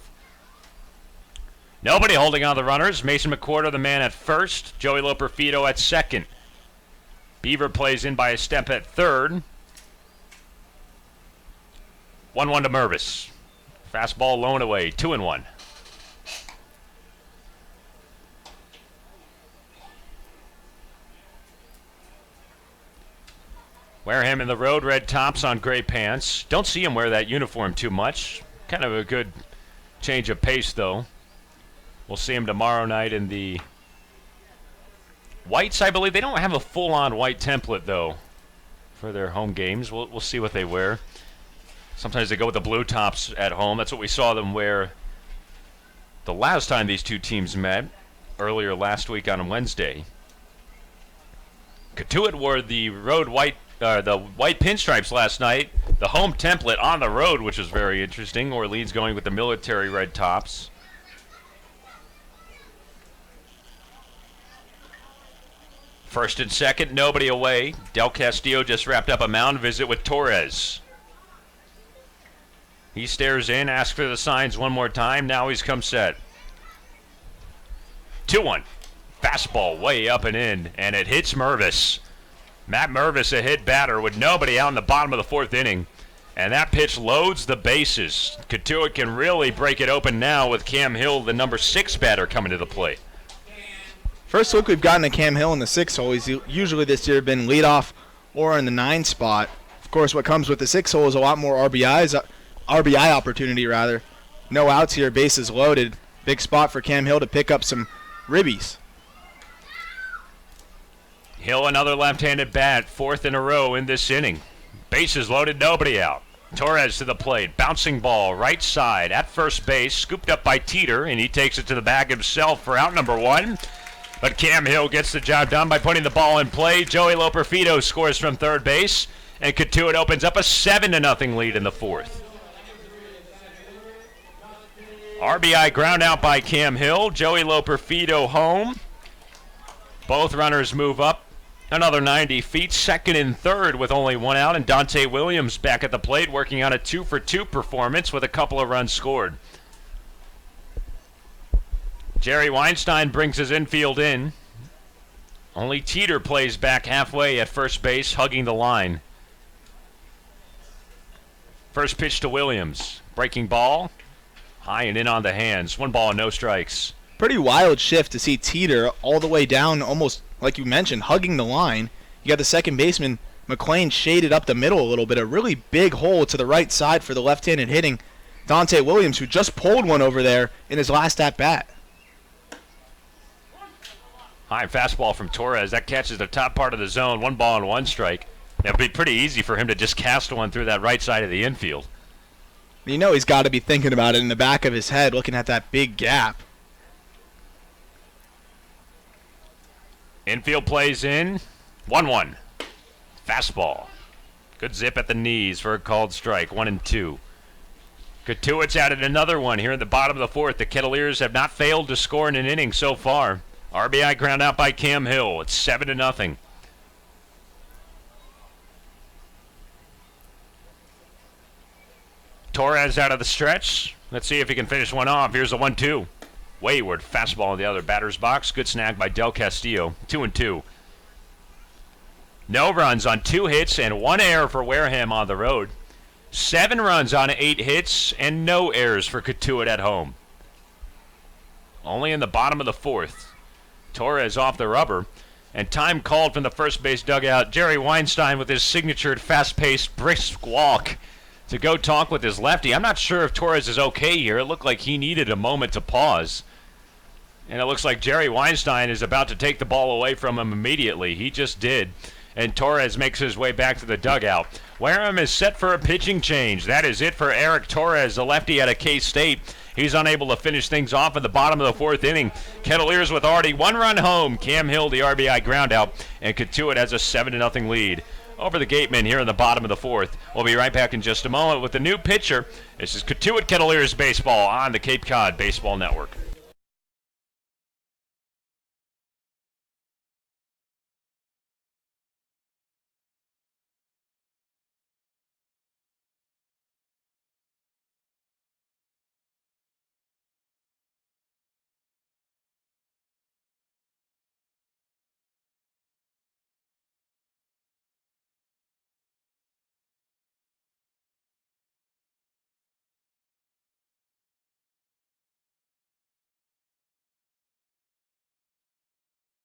Nobody holding on the runners. Mason McWhorter, the man at 1st. Joey Loperfito at 2nd. Beaver plays in by a step at 3rd. 1-1 to Mervis. Fastball low and away. 2-1. Wareham in the road, red tops on gray pants. Don't see him wear that uniform too much. Kind of a good change of pace, though. We'll see him tomorrow night in the whites, I believe. They don't have a full-on white template, though, for their home games. We'll see what they wear. Sometimes they go with the blue tops at home. That's what we saw them wear the last time these two teams met, earlier last week on Wednesday. Cotuit wore the road white, the white pinstripes last night. The home template on the road, which was very interesting. Orleans going with the military red tops. First and second, nobody away. Del Castillo just wrapped up a mound visit with Torres. He stares in, asks for the signs one more time. Now he's come set. 2-1. Fastball way up and in, and it hits Mervis. Matt Mervis, a hit batter with nobody out in the bottom of the 4th inning. And that pitch loads the bases. Cotuit can really break it open now with Cam Hill, the number 6 batter, coming to the plate. First look we've gotten at Cam Hill in the 6 hole. He's usually this year been leadoff or in the 9 spot. Of course, what comes with the 6 hole is a lot more RBI opportunity rather. No outs here, bases loaded. Big spot for Cam Hill to pick up some ribbies. Hill, another left-handed bat, 4th in a row in this inning. Bases loaded, nobody out. Torres to the plate, bouncing ball, right side, at first base, scooped up by Teeter, and he takes it to the bag himself for out number 1. But Cam Hill gets the job done by putting the ball in play. Joey Loperfito scores from 3rd base, and Cotuit opens up a 7-0 lead in the 4th. RBI ground out by Cam Hill. Joey Loperfito home. Both runners move up another 90 feet. 2nd and 3rd with only 1 out, and Dante Williams back at the plate working on a 2-for-2 performance with a couple of runs scored. Jerry Weinstein brings his infield in. Only Teeter plays back halfway at first base, hugging the line. First pitch to Williams. Breaking ball. High and in on the hands. 1 ball and no strikes. Pretty wild shift to see Teeter all the way down, almost like you mentioned, hugging the line. You got the second baseman, McLean, shaded up the middle a little bit. A really big hole to the right side for the left-handed hitting Dante Williams, who just pulled one over there in his last at-bat. High fastball from Torres. That catches the top part of the zone. 1 ball and 1 strike. It'd be pretty easy for him to just cast one through that right side of the infield. You know he's got to be thinking about it in the back of his head, looking at that big gap. Infield plays in. 1-1. Fastball. Good zip at the knees for a called strike. 1-2. Cotuit's added another one here in the bottom of the fourth. The Kettleers have not failed to score in an inning so far. RBI ground out by Cam Hill. It's 7-0. Torres out of the stretch. Let's see if he can finish one off. Here's a 1-2. Wayward fastball in the other batter's box. Good snag by Del Castillo. 2-2. No runs on 2 hits and 1 error for Wareham on the road. 7 runs on 8 hits and no errors for Cotuit at home. Only in the bottom of the fourth. Torres off the rubber. And time called from the first base dugout. Jerry Weinstein with his signature fast-paced brisk walk to go talk with his lefty. I'm not sure if Torres is okay here. It looked like he needed a moment to pause. And it looks like Jerry Weinstein is about to take the ball away from him immediately. He just did. And Torres makes his way back to the dugout. Wareham is set for a pitching change. That is it for Eric Torres, the lefty out of K-State. He's unable to finish things off in the bottom of the fourth inning. Kettleers with already 1 run home. Cam Hill, the RBI ground out. And Cotuit has a 7-0 lead over the Gatemen here in the bottom of the fourth. We'll be right back in just a moment with the new pitcher. This is Cotuit Kettleers Baseball on the Cape Cod Baseball Network.